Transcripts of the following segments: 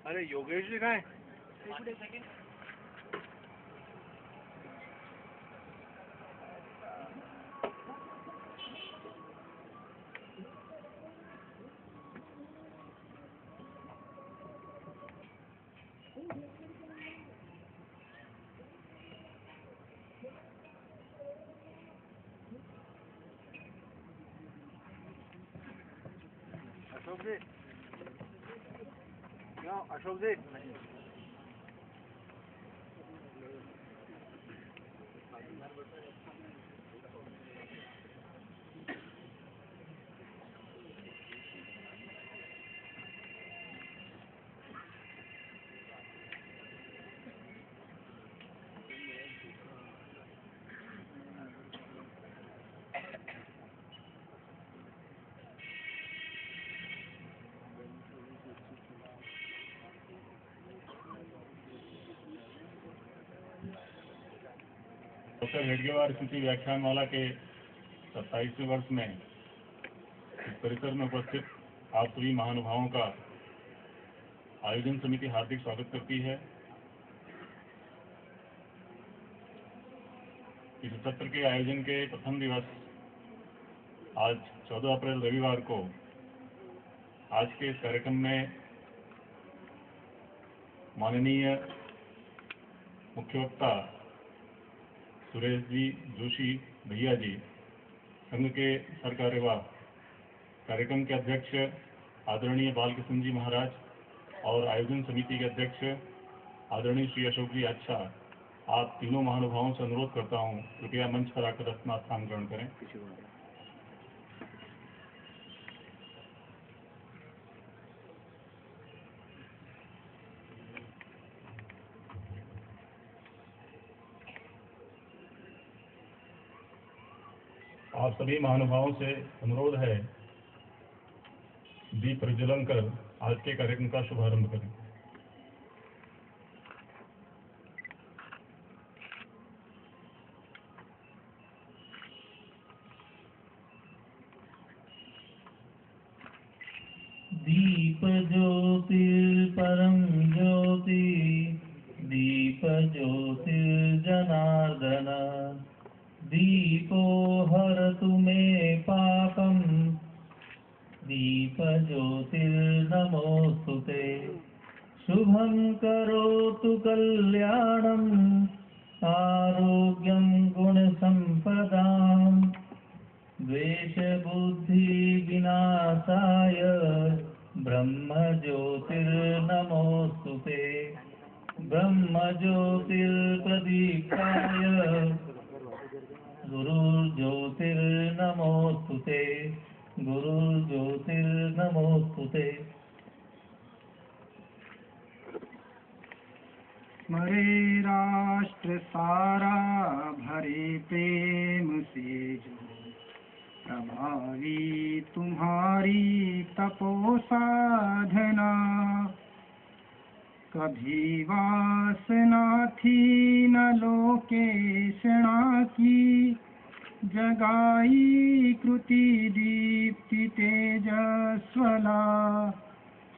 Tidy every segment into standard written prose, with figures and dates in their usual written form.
अरे योगेश जी कहाँ है? अशोक जी, क्यों अशोक जी? डॉक्टर हेडगेवार स्मृति व्याख्यानमाला के 27वें वर्ष में इस परिसर में उपस्थित आप सभी महानुभावों का आयोजन समिति हार्दिक स्वागत करती है। इस सत्र के आयोजन के प्रथम दिवस आज 14 अप्रैल रविवार को आज के इस कार्यक्रम में माननीय मुख्य वक्ता सुरेश जी जोशी भैया जी, संघ के सरकार्यवाह कार्यक्रम के अध्यक्ष आदरणीय बालकृष्ण जी महाराज और आयोजन समिति के अध्यक्ष आदरणीय श्री अशोक जी अच्छा, आप तीनों महानुभावों से अनुरोध करता हूं कृपया मंच पर आकर अपना स्थान ग्रहण करें। आप सभी महानुभावों से अनुरोध है दीप प्रज्वलन कर आज के कार्यक्रम का शुभारंभ करें। दीप ज्योतिर्परं ज्योति दीप ज्योतिर्जनार्दन दीपो हरतु मे पापं दीप ज्योतिर्नमोस्तुते शुभं करोतु कल्याणं आरोग्यं गुणसम्पदां द्वेष बुद्धि विनाशाय ब्रह्म ज्योतिर्नमोस्तुते ब्रह्म ज्योतिर्प्रदीप्ताय गुरुर्ज्योतिर्नमोस्तुते गुरुर्ज्योतिर्नमोस्तुते। स्मरे राष्ट्र सारा भरे प्रेम से जो प्रभावी तुम्हारी तपो साधना कभी वासना थी न लोकेशणा की जगाई कृति दीप्ति तेजस्वला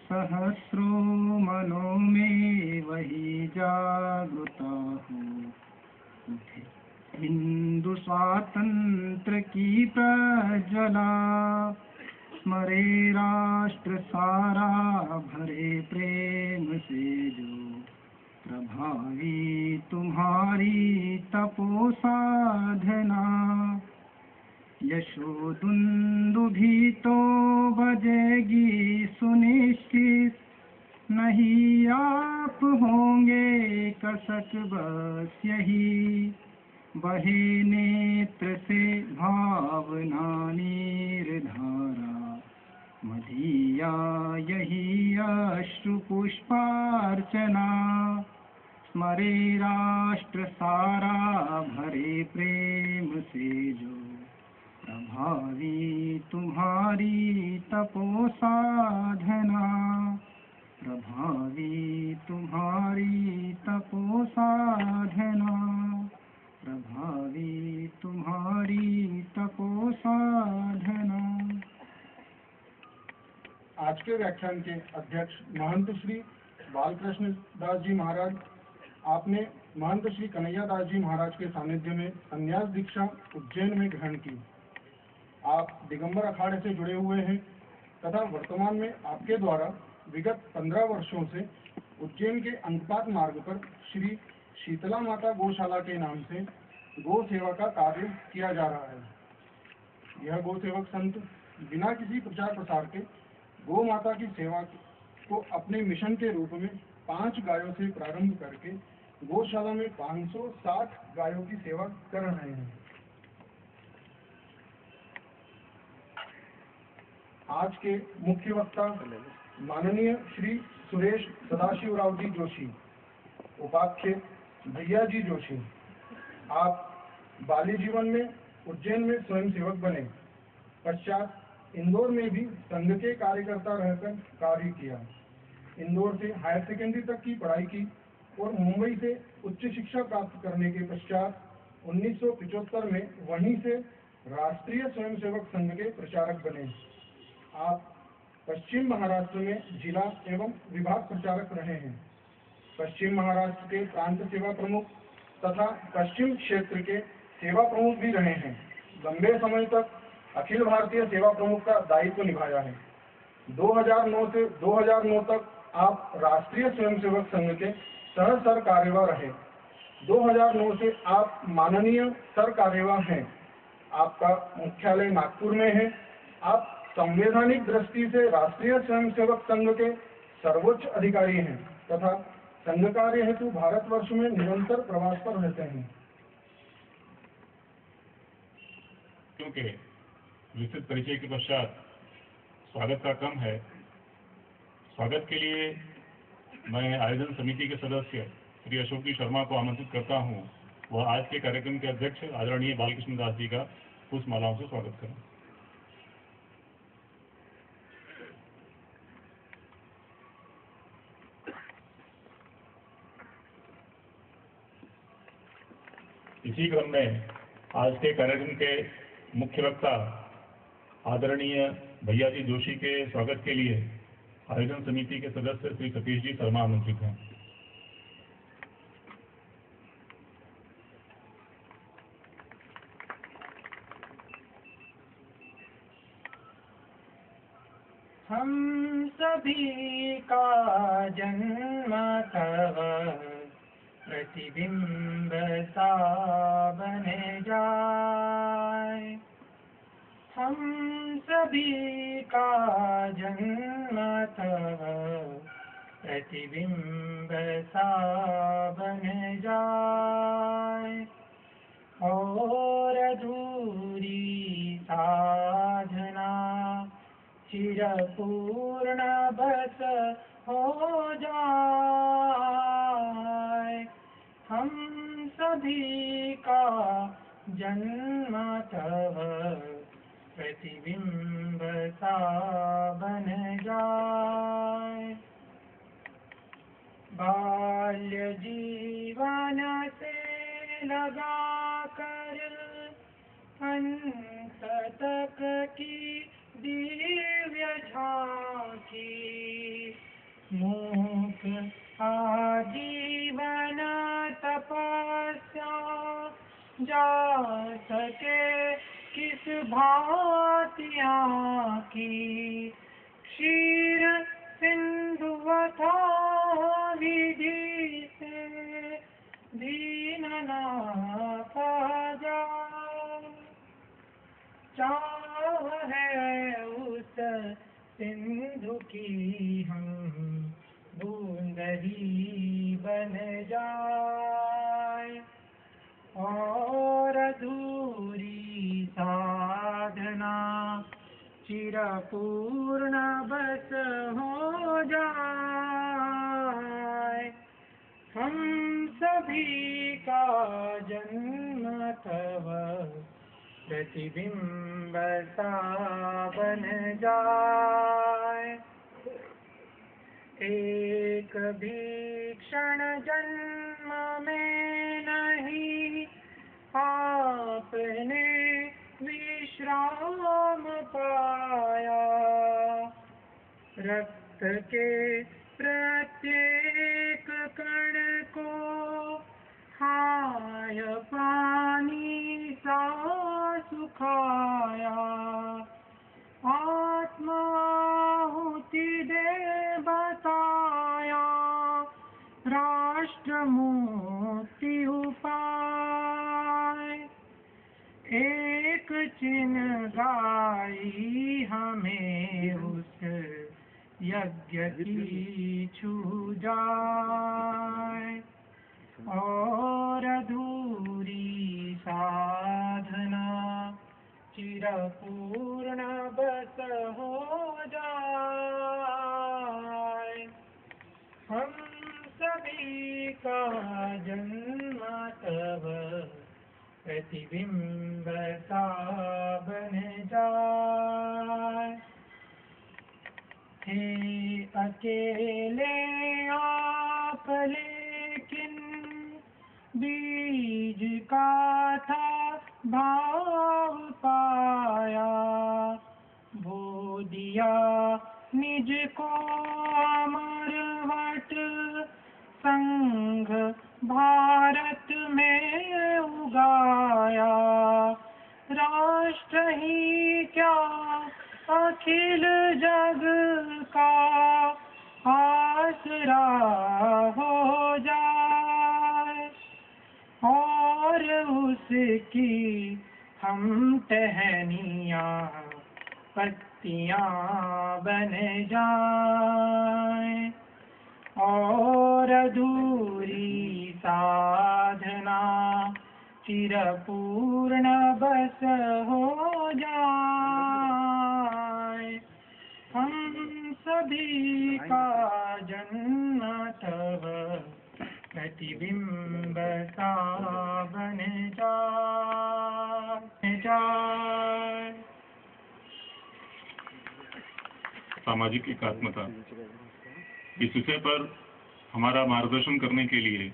सहस्रों मनों में वही जागृता हो उठे हिंदू स्वातंत्र की प्रज्वला स्मरे राष्ट्र सारा भरे प्रेम से जो प्रभावी तुम्हारी तपो साधना यशोदुन्दुभी तो बजेगी सुनिश्चित नहीं आप होंगे कसक बस यही बहे नेत्र से भावना निर्धारा मदीया यही अश्रुपुष्पार्चना स्मरे राष्ट्र सारा भरे प्रेम से जो प्रभावी तुम्हारी तपो साधना प्रभावी तुम्हारी तपो साधना प्रभावी तुम्हारी तपो साधना। आज के व्याख्यान के अध्यक्ष महंत श्री बालकृष्ण दास जी महाराज, आपने महंत श्री कन्हैया दास जी महाराज के सानिध्य में संन्यास दीक्षा उज्जैन में ग्रहण की। आप दिगंबर अखाड़े से जुड़े हुए हैं तथा वर्तमान में आपके द्वारा विगत 15 वर्षों से उज्जैन के अंकपात मार्ग पर श्री शीतला माता गौशाला के नाम से गौ सेवा का कार्य किया जा रहा है। यह गौ सेवक संत बिना किसी प्रचार प्रसार के गौ माता की सेवा को अपने मिशन के रूप में 5 गायों से प्रारंभ करके गौशाला में 560 गायों की सेवा कर रहे हैं। आज के मुख्य वक्ता माननीय श्री सुरेश सदाशिवराव जी जोशी, उपाध्याय भैया जी जोशी। आप बाल्य जीवन में उज्जैन में स्वयं सेवक बने, पश्चात इंदौर में भी संघ के कार्यकर्ता रहकर कार्य किया। इंदौर से हायर सेकेंडरी तक की पढ़ाई की और मुंबई से उच्च शिक्षा प्राप्त करने के पश्चात 1975 में वहीं से राष्ट्रीय स्वयंसेवक संघ के प्रचारक बने। आप पश्चिम महाराष्ट्र में जिला एवं विभाग प्रचारक रहे हैं। पश्चिम महाराष्ट्र के प्रांत सेवा प्रमुख तथा पश्चिम क्षेत्र के सेवा प्रमुख भी रहे हैं। लंबे समय तक अखिल भारतीय सेवा प्रमुख का दायित्व निभाया है। 2009 से 2009 तक आप राष्ट्रीय स्वयंसेवक संघ के सह सर कार्यवाह रहे। 2009 से आप माननीय सर कार्यवाह हैं। आपका मुख्यालय नागपुर में है। आप संवैधानिक दृष्टि से राष्ट्रीय स्वयंसेवक संघ के सर्वोच्च अधिकारी हैं तथा संघ कार्य हेतु भारतवर्ष में निरंतर प्रवास पर रहते हैं। क्योंकि विस्तृत परिचय के पश्चात स्वागत का क्रम है। स्वागत के लिए मैं आयोजन समिति के सदस्य श्री अशोक जी शर्मा को आमंत्रित करता हूं। वह आज के कार्यक्रम के अध्यक्ष आदरणीय बालकृष्ण दास जी का पुष्पमालाओं से स्वागत करें। इसी क्रम में आज के कार्यक्रम के मुख्य वक्ता आदरणीय भैया जी जोशी के स्वागत के लिए आयोजन समिति के सदस्य श्री सतीश जी शर्मा आमंत्रित हैं। हम सभी का जन्म तब प्रतिबिंब सा बन जाए। हम सभी का जन्म तब प्रतिबिंब सा बन जाए और अधूरी साधना चिरपूर्ण बस हो जाए। हम सभी का जन्म तब प्रतिबिंब सा बन जाए। बाल्य जीवन से लगा कर अंत तक की दिव्य झांकी मूक आजीवन तपस्या जा सके किस भांतिया की क्षीर सिंधुवथा विधि से दीन ना पा जाए। चाह है उस सिंधु की हम बूंद ही बन जाए और अधूरी साधना चिरपूर्ण बस हो जाए। हम सभी का जन्म तब प्रतिबिंब सा बन जाए। एक भी क्षण जन्म में नहीं आपने विश्राम पाया। रक्त के प्रत्येक कण को हाय पानी सा सुखाया। आत्माहुति दे बताया राष्ट्र मुक्ति उपाय। एक चिन्गारी हमें उस यज्ञ की छू जाए। और अधूरी साधना चिरपूर्ण बस हो जाए। हम सभी का जन्म तब प्रतिबिंब सा बन जाए। हे अकेले आप लेकिन बीज का था भाव पाया। बो दिया निज को अमरवट संघ भारत में उगाया। राष्ट्र ही क्या अखिल जग का आसरा हो जाए। और उसकी हम टहनियाँ पत्तियाँ बन जाएं। और अधूरी साधना चिरपूर्ण बस हो जाए। हम सभी का जन्म तब प्रतिबिंब सा बन जाए। सामाजिक एकात्मता इस विषय पर हमारा मार्गदर्शन करने के लिए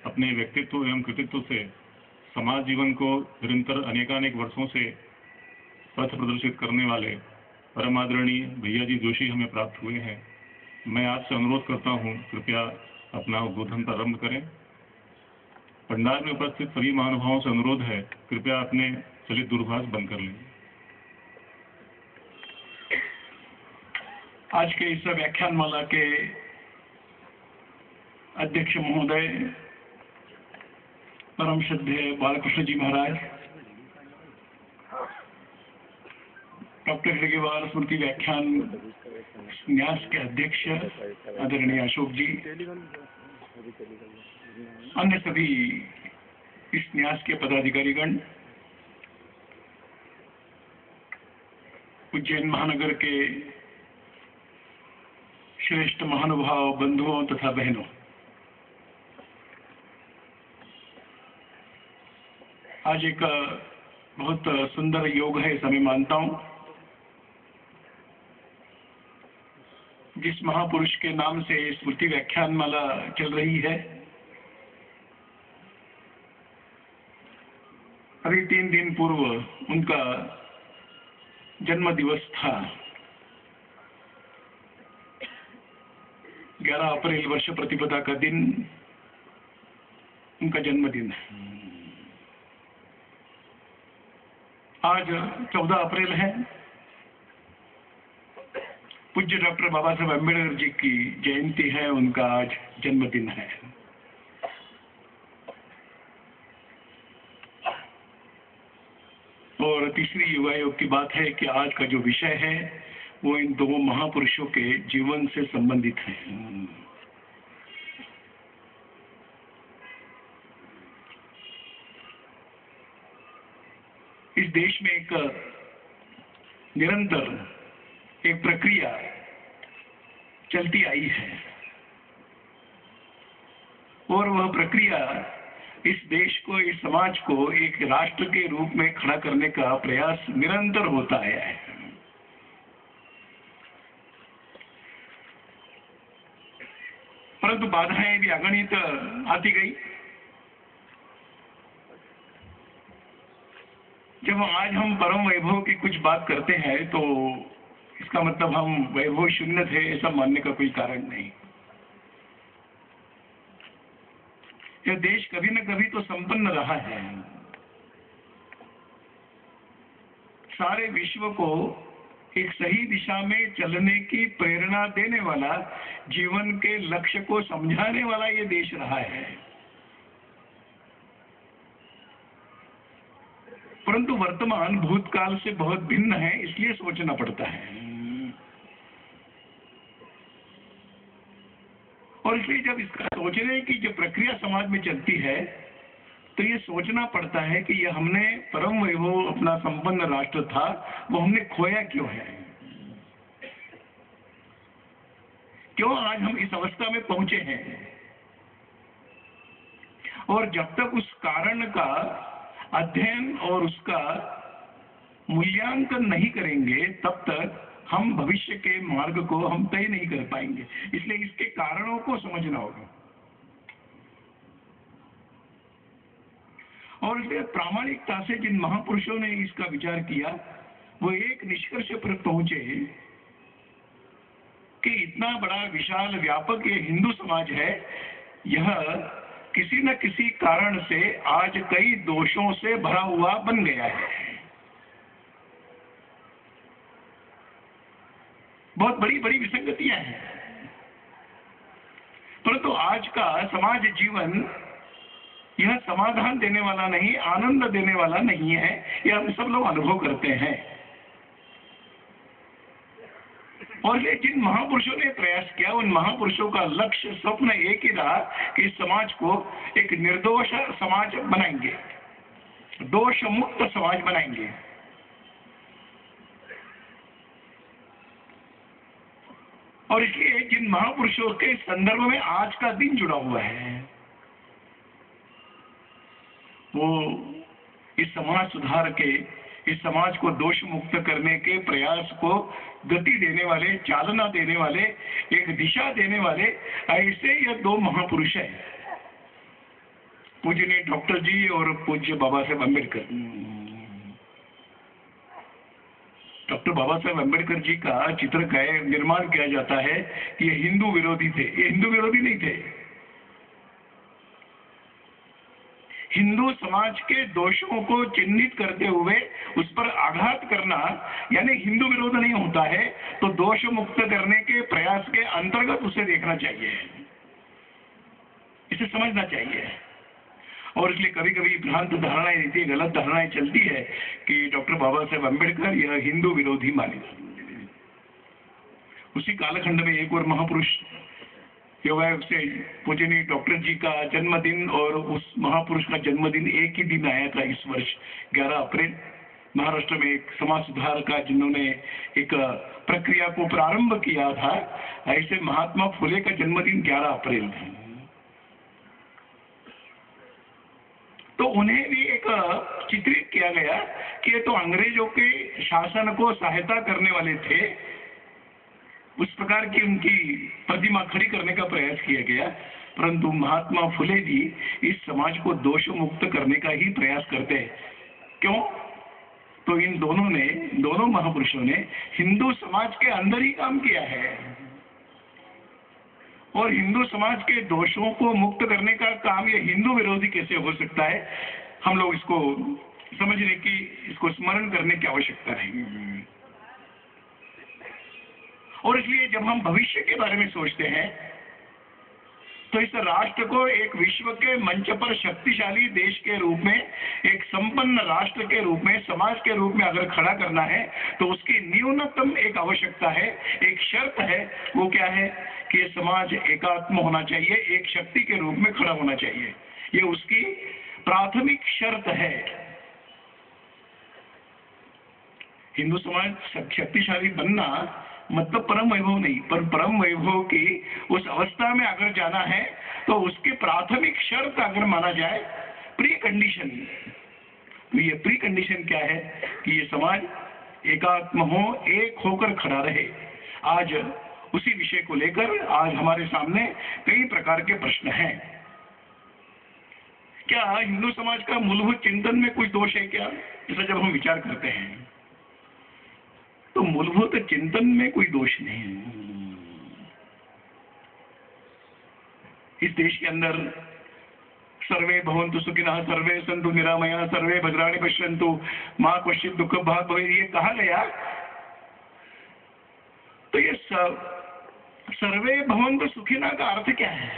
अपने व्यक्तित्व एवं कृतित्व से समाज जीवन को निरंतर अनेकानेक वर्षों से पथ प्रदर्शित करने वाले परम आदरणीय भैया जी जोशी हमें प्राप्त हुए हैं। मैं आपसे अनुरोध करता हूं, कृपया अपना उद्बोधन प्रारंभ करें। पंडाल में उपस्थित सभी महानुभावों से अनुरोध है, कृपया अपने चलित दूरभाष बंद कर लें। आज के इस व्याख्यानमाला के अध्यक्ष महोदय परम श्रद्धेय बालकृष्ण जी महाराज, डॉक्टर हेडगेवार स्मृति व्याख्यान न्यास के अध्यक्ष आदरणीय अशोक जी, अन्य सभी इस न्यास के पदाधिकारीगण, उज्जैन महानगर के श्रेष्ठ महानुभाव बंधुओं तथा बहनों, आज एक बहुत सुंदर योग है ऐसा मैं मानता हूं। जिस महापुरुष के नाम से स्मृति व्याख्यानमाला चल रही है, अभी 3 दिन पूर्व उनका जन्म दिवस था। 11 अप्रैल वर्ष प्रतिपदा का दिन उनका जन्मदिन है। आज 14 अप्रैल है, पूज्य डॉक्टर बाबा साहब अम्बेडकर जी की जयंती है, उनका आज जन्मदिन है। और तीसरी युवा योग की बात है कि आज का जो विषय है वो इन 2 महापुरुषों के जीवन से संबंधित है। इस देश में एक निरंतर एक प्रक्रिया चलती आई है और वह प्रक्रिया इस देश को, इस समाज को एक राष्ट्र के रूप में खड़ा करने का प्रयास निरंतर होता आया है। परंतु बाधाएं भी अगणित आती गई। जब आज हम परम वैभव की कुछ बात करते हैं तो इसका मतलब हम वैभव शून्य थे ऐसा मानने का कोई कारण नहीं। यह देश कभी न कभी तो संपन्न रहा है। सारे विश्व को एक सही दिशा में चलने की प्रेरणा देने वाला, जीवन के लक्ष्य को समझाने वाला ये देश रहा है। परंतु वर्तमान भूतकाल से बहुत भिन्न है, इसलिए सोचना पड़ता है। और इसलिए जब इसका सोचने की जो प्रक्रिया समाज में चलती है तो ये सोचना पड़ता है कि ये हमने परम वैभव अपना संपन्न राष्ट्र था, वो हमने खोया क्यों है, क्यों आज हम इस अवस्था में पहुंचे हैं। और जब तक उस कारण का अध्ययन और उसका मूल्यांकन नहीं करेंगे तब तक हम भविष्य के मार्ग को हम तय नहीं कर पाएंगे। इसलिए इसके कारणों को समझना होगा। और इसलिए प्रामाणिकता से जिन महापुरुषों ने इसका विचार किया वो एक निष्कर्ष पर पहुंचे कि इतना बड़ा विशाल व्यापक ये हिंदू समाज है, यह किसी न किसी कारण से आज कई दोषों से भरा हुआ बन गया है। बहुत बड़ी बड़ी विसंगतियां हैं। परंतु आज का समाज जीवन यह समाधान देने वाला नहीं, आनंद देने वाला नहीं है, यह हम सब लोग अनुभव करते हैं। और ये जिन महापुरुषों ने प्रयास किया उन महापुरुषों का लक्ष्य, स्वप्न एक ही रहा कि इस समाज को एक निर्दोष समाज बनाएंगे, दोष मुक्त समाज बनाएंगे। और इसलिए जिन महापुरुषों के संदर्भ में आज का दिन जुड़ा हुआ है वो इस समाज सुधार के, इस समाज को दोष मुक्त करने के प्रयास को गति देने वाले, चालना देने वाले, एक दिशा देने वाले ऐसे ये दो महापुरुष हैं, पूजनीय डॉक्टर जी और पूज्य बाबा साहेब अम्बेडकर। डॉक्टर बाबा साहेब अम्बेडकर जी का चित्र का निर्माण किया जाता है कि ये हिंदू विरोधी थे। ये हिंदू विरोधी नहीं थे। हिंदू समाज के दोषों को चिन्हित करते हुए उस पर आघात करना यानी हिंदू विरोध नहीं होता है, तो दोष मुक्त करने के प्रयास के अंतर्गत उसे देखना चाहिए, इसे समझना चाहिए। और इसलिए कभी कभी भ्रांत धारणाएं रहती है, गलत धारणाएं चलती है कि डॉक्टर बाबा साहेब अम्बेडकर यह हिंदू विरोधी माने। उसी कालखंड में एक और महापुरुष से पूजनीय डॉक्टर जी का जन्मदिन और उस महापुरुष का जन्मदिन एक ही दिन आया था इस वर्ष 11 अप्रैल। महाराष्ट्र में एक समाज सुधार का जिन्होंने एक प्रक्रिया को प्रारंभ किया था, ऐसे महात्मा फुले का जन्मदिन 11 अप्रैल था। तो उन्हें भी एक चित्रित किया गया कि ये तो अंग्रेजों के शासन को सहायता करने वाले थे, उस प्रकार की उनकी प्रतिमा खड़ी करने का प्रयास किया गया। परंतु महात्मा फुले जी इस समाज को दोष मुक्त करने का ही प्रयास करते हैं। क्यों? तो इन दोनों महापुरुषों ने हिंदू समाज के अंदर ही काम किया है और हिंदू समाज के दोषों को मुक्त करने का काम ये हिंदू विरोधी कैसे हो सकता है, हम लोग इसको समझने की, इसको स्मरण करने की आवश्यकता है। और इसलिए जब हम भविष्य के बारे में सोचते हैं तो इस राष्ट्र को एक विश्व के मंच पर शक्तिशाली देश के रूप में, एक संपन्न राष्ट्र के रूप में, समाज के रूप में अगर खड़ा करना है तो उसकी न्यूनतम एक आवश्यकता है, एक शर्त है। वो क्या है कि समाज एकात्म होना चाहिए, एक शक्ति के रूप में खड़ा होना चाहिए। ये उसकी प्राथमिक शर्त है। हिंदू समाज शक्तिशाली बनना मतलब परम वैभव नहीं, पर परम वैभव की उस अवस्था में अगर जाना है तो उसकी प्राथमिक शर्त अगर माना जाए प्री कंडीशन, तो ये प्री कंडीशन क्या है कि ये समाज एकात्म हो, एक होकर खड़ा रहे। आज उसी विषय को लेकर आज हमारे सामने कई प्रकार के प्रश्न हैं। क्या हिंदू समाज का मूलभूत चिंतन में कुछ दोष है क्या? ऐसा जब हम विचार करते हैं तो मूलभूत चिंतन में कोई दोष नहीं है। इस देश के अंदर सर्वे भवन्तु सुखिनः, सर्वे सन्तु निरामया, सर्वे भद्राणि पश्यन्तु मा कश्चित् दुःखं भाग् भवेत्, ये कहा गया। तो ये सर्वे भवन्तु सुखिनः का अर्थ क्या है?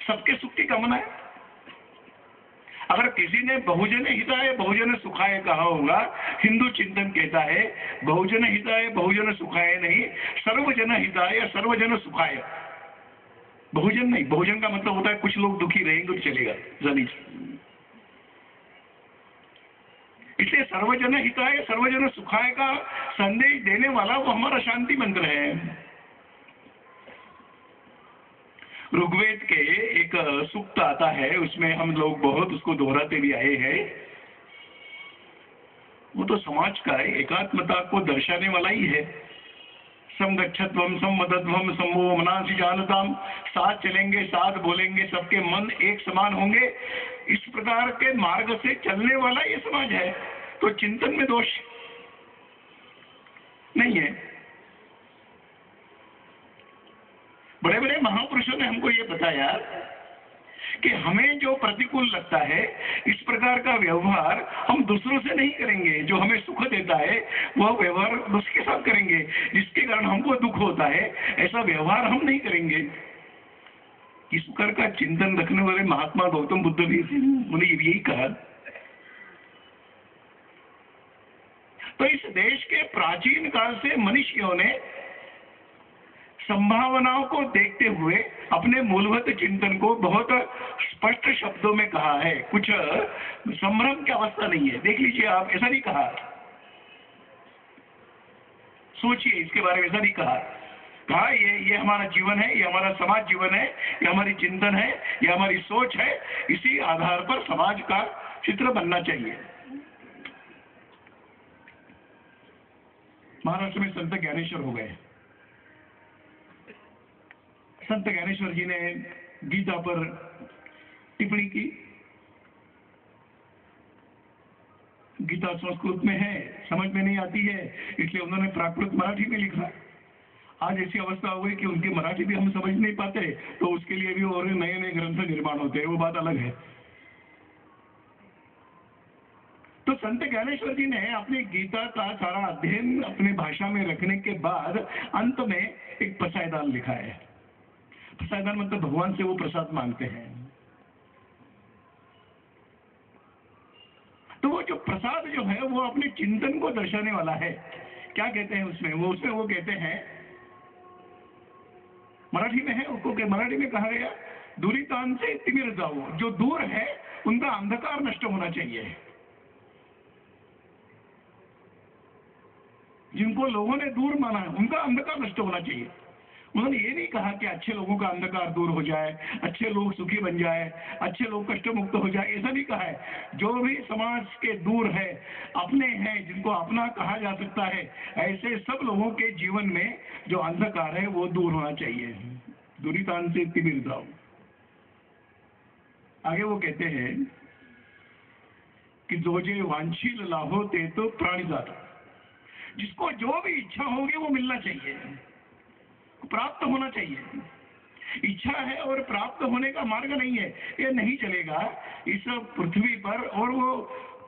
सबके सुख की कामना है। अगर किसी ने बहुजन हिताय बहुजन सुखाय कहा होगा, हिंदू चिंतन कहता है बहुजन हिताय बहुजन सुखाय नहीं, सर्वजन हिताय सर्वजन सुखाय। बहुजन नहीं, बहुजन का मतलब होता है कुछ लोग दुखी रहेंगे तो चलेगा, जानी। इसलिए सर्वजन हिताय सर्वजन सुखाय का संदेश देने वाला वो हमारा शांति मंत्र है। ऋग्वेद के एक सूक्त आता है, उसमें हम लोग बहुत उसको दोहराते भी आए हैं। वो तो समाज का एकात्मता को दर्शाने वाला ही है। समगच्छत्वम सम्मतत्वम सम्मो मनासि जानताम, साथ चलेंगे, साथ बोलेंगे, सबके मन एक समान होंगे, इस प्रकार के मार्ग से चलने वाला ये समाज है। तो चिंतन में दोष नहीं है। बड़े बड़े महापुरुषों ने हमको ये बताया कि हमें जो प्रतिकूल लगता है इस प्रकार का व्यवहार हम दूसरों से नहीं करेंगे। जो हमें सुख देता है वह व्यवहार उसके साथ करेंगे, जिसके कारण हमको दुख होता है ऐसा व्यवहार हम नहीं करेंगे। इस प्रकार का चिंतन रखने वाले महात्मा गौतम बुद्ध भी उन्हें यही कहा। तो इस देश के प्राचीन काल से मनुष्यों ने संभावनाओं को देखते हुए अपने मूलभूत चिंतन को बहुत स्पष्ट शब्दों में कहा है। कुछ संभ्रम की अवस्था नहीं है। देख लीजिए आप, ऐसा नहीं कहा, सोचिए इसके बारे में, ऐसा नहीं कहा ये हमारा जीवन है, ये हमारा समाज जीवन है, ये हमारी चिंतन है, ये हमारी सोच है, इसी आधार पर समाज का चित्र बनना चाहिए। महाराष्ट्र में संत ज्ञानेश्वर हो गए। संत ज्ञानेश्वर जी ने गीता पर टिप्पणी की। गीता संस्कृत में है, समझ में नहीं आती है, इसलिए उन्होंने प्राकृत मराठी में लिखा। आज ऐसी अवस्था हो गई कि उनकी मराठी भी हम समझ नहीं पाते, तो उसके लिए भी और नए नए ग्रंथ निर्माण होते हैं, वो बात अलग है। तो संत ज्ञानेश्वर जी ने अपनी गीता का सारा अध्ययन अपने भाषा में रखने के बाद अंत में एक पसायदान लिखा है। पसायदान मतलब भगवान से वो प्रसाद मांगते हैं। तो वो जो प्रसाद जो है वो अपने चिंतन को दर्शाने वाला है। क्या कहते हैं उसमें वो कहते हैं, मराठी में है, उसको मराठी में कहा गया, दूरितान से तिमिर जाओ, जो दूर है उनका अंधकार नष्ट होना चाहिए। जिनको लोगों ने दूर माना है उनका अंधकार नष्ट होना चाहिए। उन्होंने ये नहीं कहा कि अच्छे लोगों का अंधकार दूर हो जाए, अच्छे लोग सुखी बन जाए, अच्छे लोग कष्ट मुक्त हो जाए, ऐसा नहीं कहा है। जो भी समाज के दूर है, अपने हैं, जिनको अपना कहा जा सकता है, ऐसे सब लोगों के जीवन में जो अंधकार है वो दूर होना चाहिए। दूरितान से तिमिर जाओ। आगे वो कहते हैं कि जो जे वांछील लाभो ते तो प्राणी जाता, जिसको जो भी इच्छा होगी वो मिलना चाहिए, प्राप्त होना चाहिए। इच्छा है और प्राप्त होने का मार्ग नहीं है, ये नहीं चलेगा इस पृथ्वी पर। और वो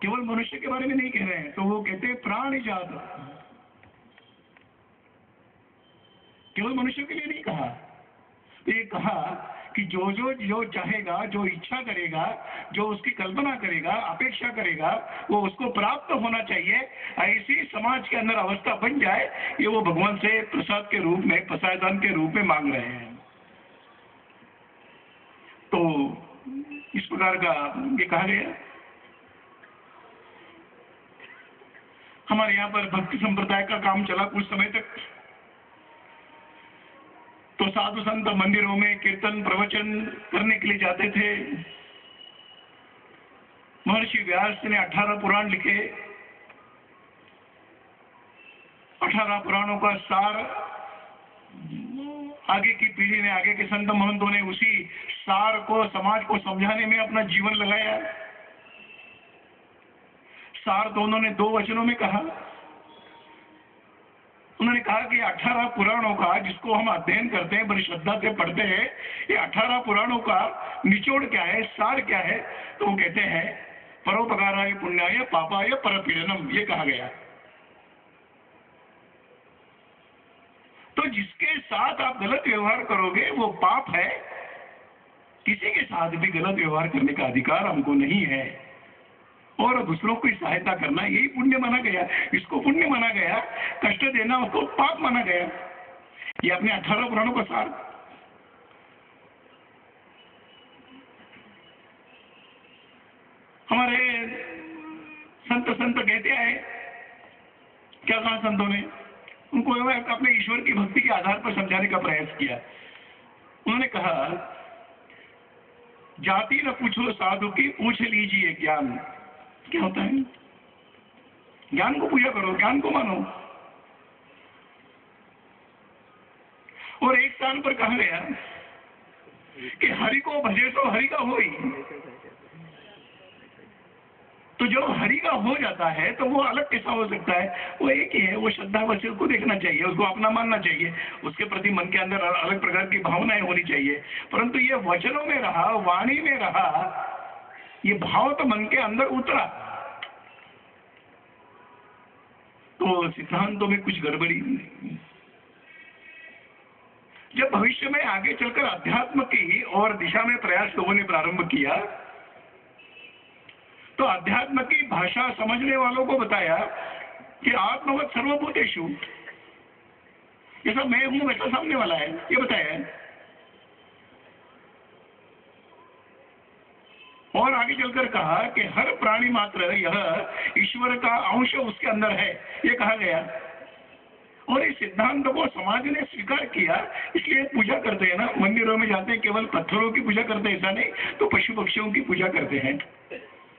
केवल मनुष्य के बारे में नहीं कह रहे हैं, तो वो कहते हैं प्राणी जात, केवल मनुष्य के लिए नहीं कहा। तो ये कहा कि जो चाहेगा, जो इच्छा करेगा, जो उसकी कल्पना करेगा, अपेक्षा करेगा, वो उसको प्राप्त होना चाहिए। ऐसी समाज के अंदर अवस्था बन जाए, ये वो भगवान से प्रसाद के रूप में, प्रसादान के रूप में मांग रहे हैं। तो इस प्रकार का ये कहा गया। हमारे यहाँ पर भक्ति संप्रदाय का काम चला कुछ समय तक। तो साधु संत मंदिरों में कीर्तन प्रवचन करने के लिए जाते थे। महर्षि व्यास ने 18 पुराण लिखे। 18 पुराणों का सार आगे की पीढ़ी ने, आगे के संत महंतों ने उसी सार को समाज को समझाने में अपना जीवन लगाया। सार तो उन्होंने 2 वचनों में कहा। उन्होंने कहा कि 18 पुराणों का जिसको हम अध्ययन करते हैं, बड़ी श्रद्धा से पढ़ते हैं, ये 18 पुराणों का निचोड़ क्या है, सार क्या है? तो वो कहते हैं परोपकाराय पुण्याय पापाय परपीड़नम, ये कहा गया। तो जिसके साथ आप गलत व्यवहार करोगे वो पाप है। किसी के साथ भी गलत व्यवहार करने का अधिकार हमको नहीं है। और दूसरों की सहायता करना यही पुण्य माना गया। इसको पुण्य माना गया, कष्ट देना उसको पाप माना गया। ये अपने 18 पुराणों का सार। हमारे संत कहते हैं, क्या कहा संतों ने? उनको अपने ईश्वर की भक्ति के आधार पर समझाने का प्रयास किया। उन्होंने कहा, जाति न पूछो साधु की, पूछ लीजिए ज्ञान। क्या होता है? ज्ञान को पूजा करो, ज्ञान को मानो। और एक स्थान पर कहा गया कि हरि को भजे तो हरि का होई। तो जो हरि का हो जाता है तो वो अलग कैसा हो सकता है? वो एक ही है। वो श्रद्धा वचन को देखना चाहिए, उसको अपना मानना चाहिए, उसके प्रति मन के अंदर अलग प्रकार की भावनाएं होनी चाहिए। परंतु ये वचनों में रहा, वाणी में रहा, ये भाव तो मन के अंदर उतरा, तो सिद्धांतों में कुछ गड़बड़ी नहीं। जब भविष्य में आगे चलकर अध्यात्म की और दिशा में प्रयास लोगों ने प्रारंभ किया, तो अध्यात्म की भाषा समझने वालों को बताया कि आत्मवत् सर्वभूतेषु, जैसा मैं हूं वैसा सामने वाला है, ये बताया है। और आगे चलकर कहा कि हर प्राणी मात्र यह ईश्वर का अंश उसके अंदर है, ये कहा गया। और इस सिद्धांत को समाज ने स्वीकार किया, इसलिए पूजा करते हैं ना, मंदिरों में जाते हैं, केवल पत्थरों की पूजा करते हैं ऐसा नहीं, तो पशु पक्षियों की पूजा करते हैं।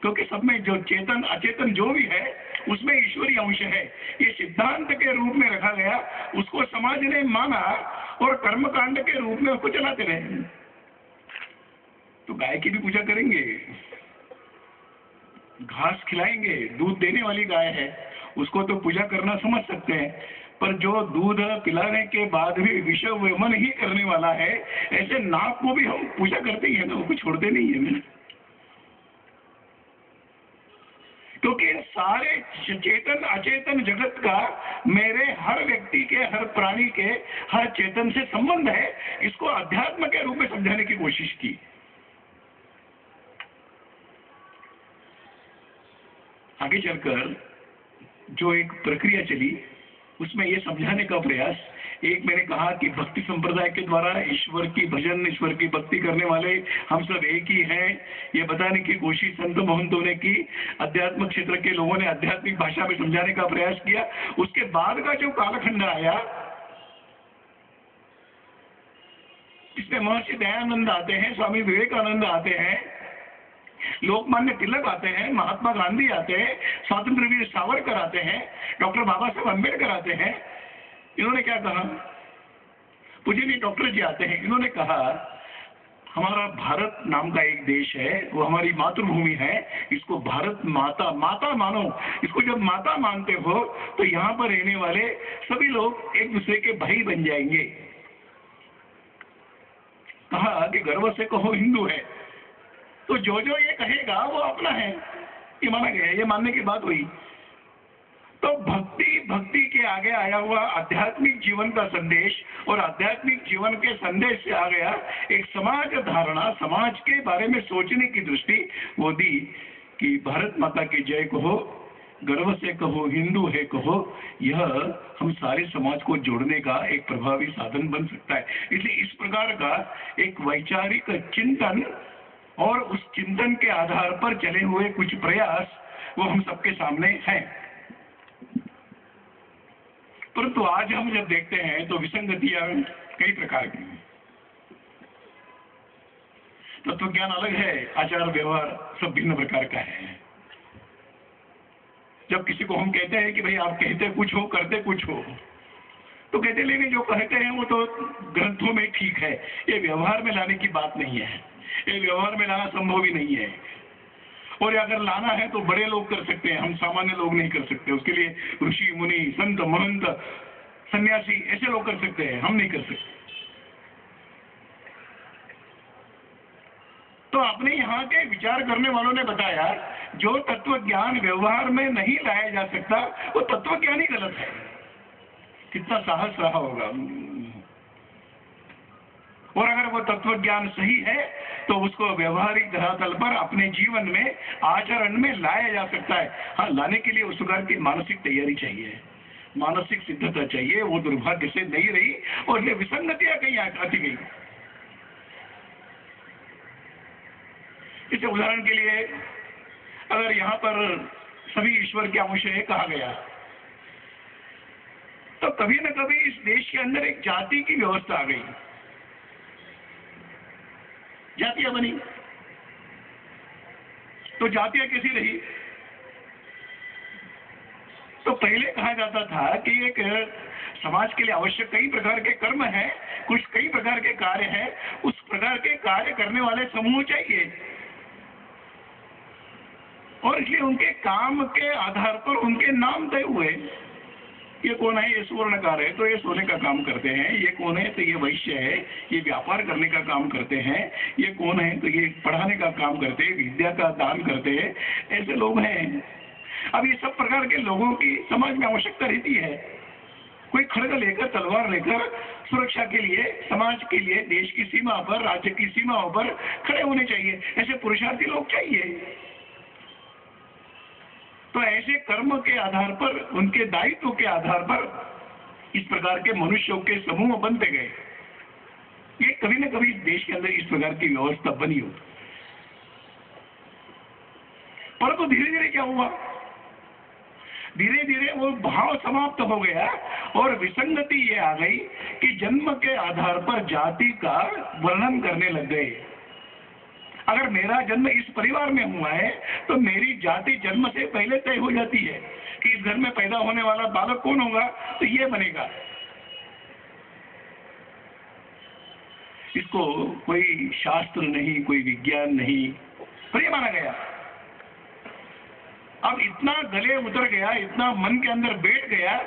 क्योंकि सब में जो चेतन अचेतन जो भी है उसमें ईश्वरीय अंश है। ये सिद्धांत के रूप में रखा गया, उसको समाज ने माना और कर्मकांड के रूप में उसको चलाते रहे। तो गाय की भी पूजा करेंगे, घास खिलाएंगे, दूध देने वाली गाय है, उसको तो पूजा करना समझ सकते हैं। पर जो दूध पिलाने के बाद भी विषय वमन ही करने वाला है, ऐसे नाक को भी हम पूजा करते ही है ना, उसको छोड़ते नहीं है। क्योंकि सारे चेतन अचेतन जगत का मेरे हर व्यक्ति के, हर प्राणी के, हर चेतन से संबंध है। इसको अध्यात्म के रूप में समझाने की कोशिश की। आगे चलकर जो एक प्रक्रिया चली उसमें ये समझाने का प्रयास, एक मैंने कहा कि भक्ति संप्रदाय के द्वारा ईश्वर की भजन, ईश्वर की भक्ति करने वाले हम सब एक ही हैं, ये बताने की कोशिश संत महंतों ने की। अध्यात्म क्षेत्र के लोगों ने आध्यात्मिक भाषा में समझाने का प्रयास किया। उसके बाद का जो कालखंड आया, इसमें महर्षि दयानंद आते हैं, स्वामी विवेकानंद आते हैं, लोकमान्य तिलक आते हैं, महात्मा गांधी आते हैं, स्वतंत्र वीर सावरकर आते हैं, डॉक्टर बाबा साहब अम्बेडकर आते हैं। इन्होंने क्या कहा? पूजनीय डॉक्टर जी आते हैं, इन्होंने कहा हमारा भारत नाम का एक देश है, वो हमारी मातृभूमि है, इसको भारत माता माता मानो। इसको जब माता मानते हो तो यहाँ पर रहने वाले सभी लोग एक दूसरे के भाई बन जाएंगे। कहा कि गर्व से कहो हिंदू है, तो जो जो ये कहेगा वो अपना है, ये माना गया। ये मानने की बात हुई। तो भक्ति के आगे आया हुआ आध्यात्मिक जीवन का संदेश, और आध्यात्मिक जीवन के संदेश से आ गया एक समाज धारणा, समाज के बारे में सोचने की दृष्टि वो दी कि भारत माता की जय कहो, गर्व से कहो, हिंदू है कहो। यह हम सारे समाज को जोड़ने का एक प्रभावी साधन बन सकता है। इसलिए इस प्रकार का एक वैचारिक चिंतन और उस चिंतन के आधार पर चले हुए कुछ प्रयास वो हम सबके सामने हैं। परंतु आज हम जब देखते हैं तो विसंगतियां कई प्रकार की हैं। तत्व ज्ञान अलग है, आचार व्यवहार सब भिन्न प्रकार का है। जब किसी को हम कहते हैं कि भाई आप कहते कुछ हो करते कुछ हो, तो कहते लेकिन जो कहते हैं वो तो ग्रंथों में ठीक है, ये व्यवहार में लाने की बात नहीं है, ये व्यवहार में लाना संभव ही नहीं है। और अगर लाना है तो बड़े लोग कर सकते हैं, हम सामान्य लोग नहीं कर सकते। उसके लिए ऋषि मुनि संत महंत सन्यासी ऐसे लोग कर सकते हैं, हम नहीं कर सकते। तो अपने यहाँ के विचार करने वालों ने बताया जो तत्व ज्ञान व्यवहार में नहीं लाया जा सकता वो तत्व ज्ञान ही गलत है। कितना साहस रहा होगा। और अगर वो तत्व ज्ञान सही है तो उसको व्यवहारिक धरातल पर अपने जीवन में आचरण में लाया जा सकता है। हाँ, लाने के लिए उस प्रकार की मानसिक तैयारी चाहिए, मानसिक सिद्धता चाहिए। वो दुर्भाग्य से नहीं रही और ये विसंगतियां कहीं आती गई। इसे उदाहरण के लिए अगर यहाँ पर सभी ईश्वर के अंश है कहा गया, तो कभी न कभी इस देश के अंदर एक जाति की व्यवस्था आ गई, जातियां बनी। तो जातियां कैसी रही? तो पहले कहा जाता था कि एक समाज के लिए आवश्यक कई प्रकार के कर्म हैं, कुछ कई प्रकार के कार्य हैं, उस प्रकार के कार्य करने वाले समूह चाहिए। और इसलिए उनके काम के आधार पर उनके नाम तय हुए। ये कौन है? ये सुवर्णकार है तो ये सोने का काम करते हैं। ये कौन है? तो ये वैश्य है, ये व्यापार करने का काम करते हैं। ये कौन है? तो ये पढ़ाने का काम करते हैं, विद्या का दान करते हैं। ऐसे लोग हैं। अब ये सब प्रकार के लोगों की समाज में आवश्यकता रहती है। कोई खड़ग लेकर, तलवार लेकर सुरक्षा के लिए, समाज के लिए, देश की सीमा पर, राज्य की सीमाओं पर खड़े होने चाहिए। ऐसे पुरुषार्थी लोग चाहिए। तो ऐसे कर्म के आधार पर, उनके दायित्व के आधार पर इस प्रकार के मनुष्यों के समूह बनते गए। ये कभी न कभी देश के अंदर इस प्रकार की व्यवस्था बनी हो। परंतु धीरे धीरे क्या हुआ? धीरे धीरे वो भाव समाप्त हो गया और विसंगति ये आ गई कि जन्म के आधार पर जाति का वर्णन करने लग गए। अगर मेरा जन्म इस परिवार में हुआ है तो मेरी जाति जन्म से पहले तय हो जाती है कि इस घर में पैदा होने वाला बालक कौन होगा, तो ये बनेगा। इसको कोई शास्त्र नहीं, कोई विज्ञान नहीं, पर ये माना गया। अब इतना गले उतर गया, इतना मन के अंदर बैठ गया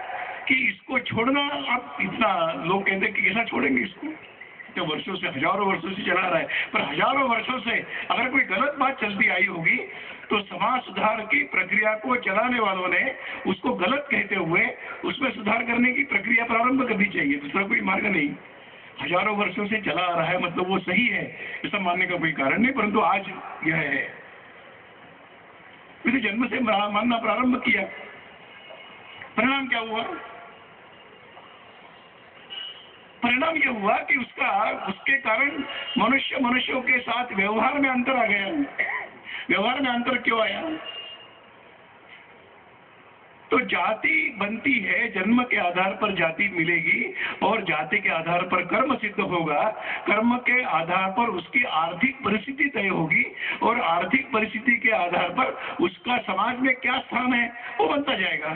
कि इसको छोड़ना, अब इतना लोग कहते हैं कि कैसा छोड़ेंगे इसको, तो वर्षों से, हजारों वर्षों से चला रहा है। पर हजारों वर्षों से अगर कोई गलत बात चलती आई होगी तो समाज सुधार की प्रक्रिया को चलाने वालों ने उसको गलत कहते हुए उसमें सुधार करने की प्रक्रिया प्रारंभ करनी चाहिए। दूसरा कोई मार्ग नहीं। हजारों वर्षों से चला आ रहा है मतलब वो सही है, ऐसा मानने का कोई कारण नहीं। परंतु आज यह है, मैंने जन्म से मानना प्रारंभ किया। परिणाम क्या हुआ? परिणाम यह हुआ कि उसके कारण मनुष्यों के साथ व्यवहार में अंतर आ गया। व्यवहार में अंतर क्यों आया? तो जाति बनती है, जन्म के आधार पर जाति मिलेगी और जाति के आधार पर कर्म सिद्ध होगा। कर्म के आधार पर उसकी आर्थिक परिस्थिति तय होगी और आर्थिक परिस्थिति के आधार पर उसका समाज में क्या स्थान है वो बनता जाएगा।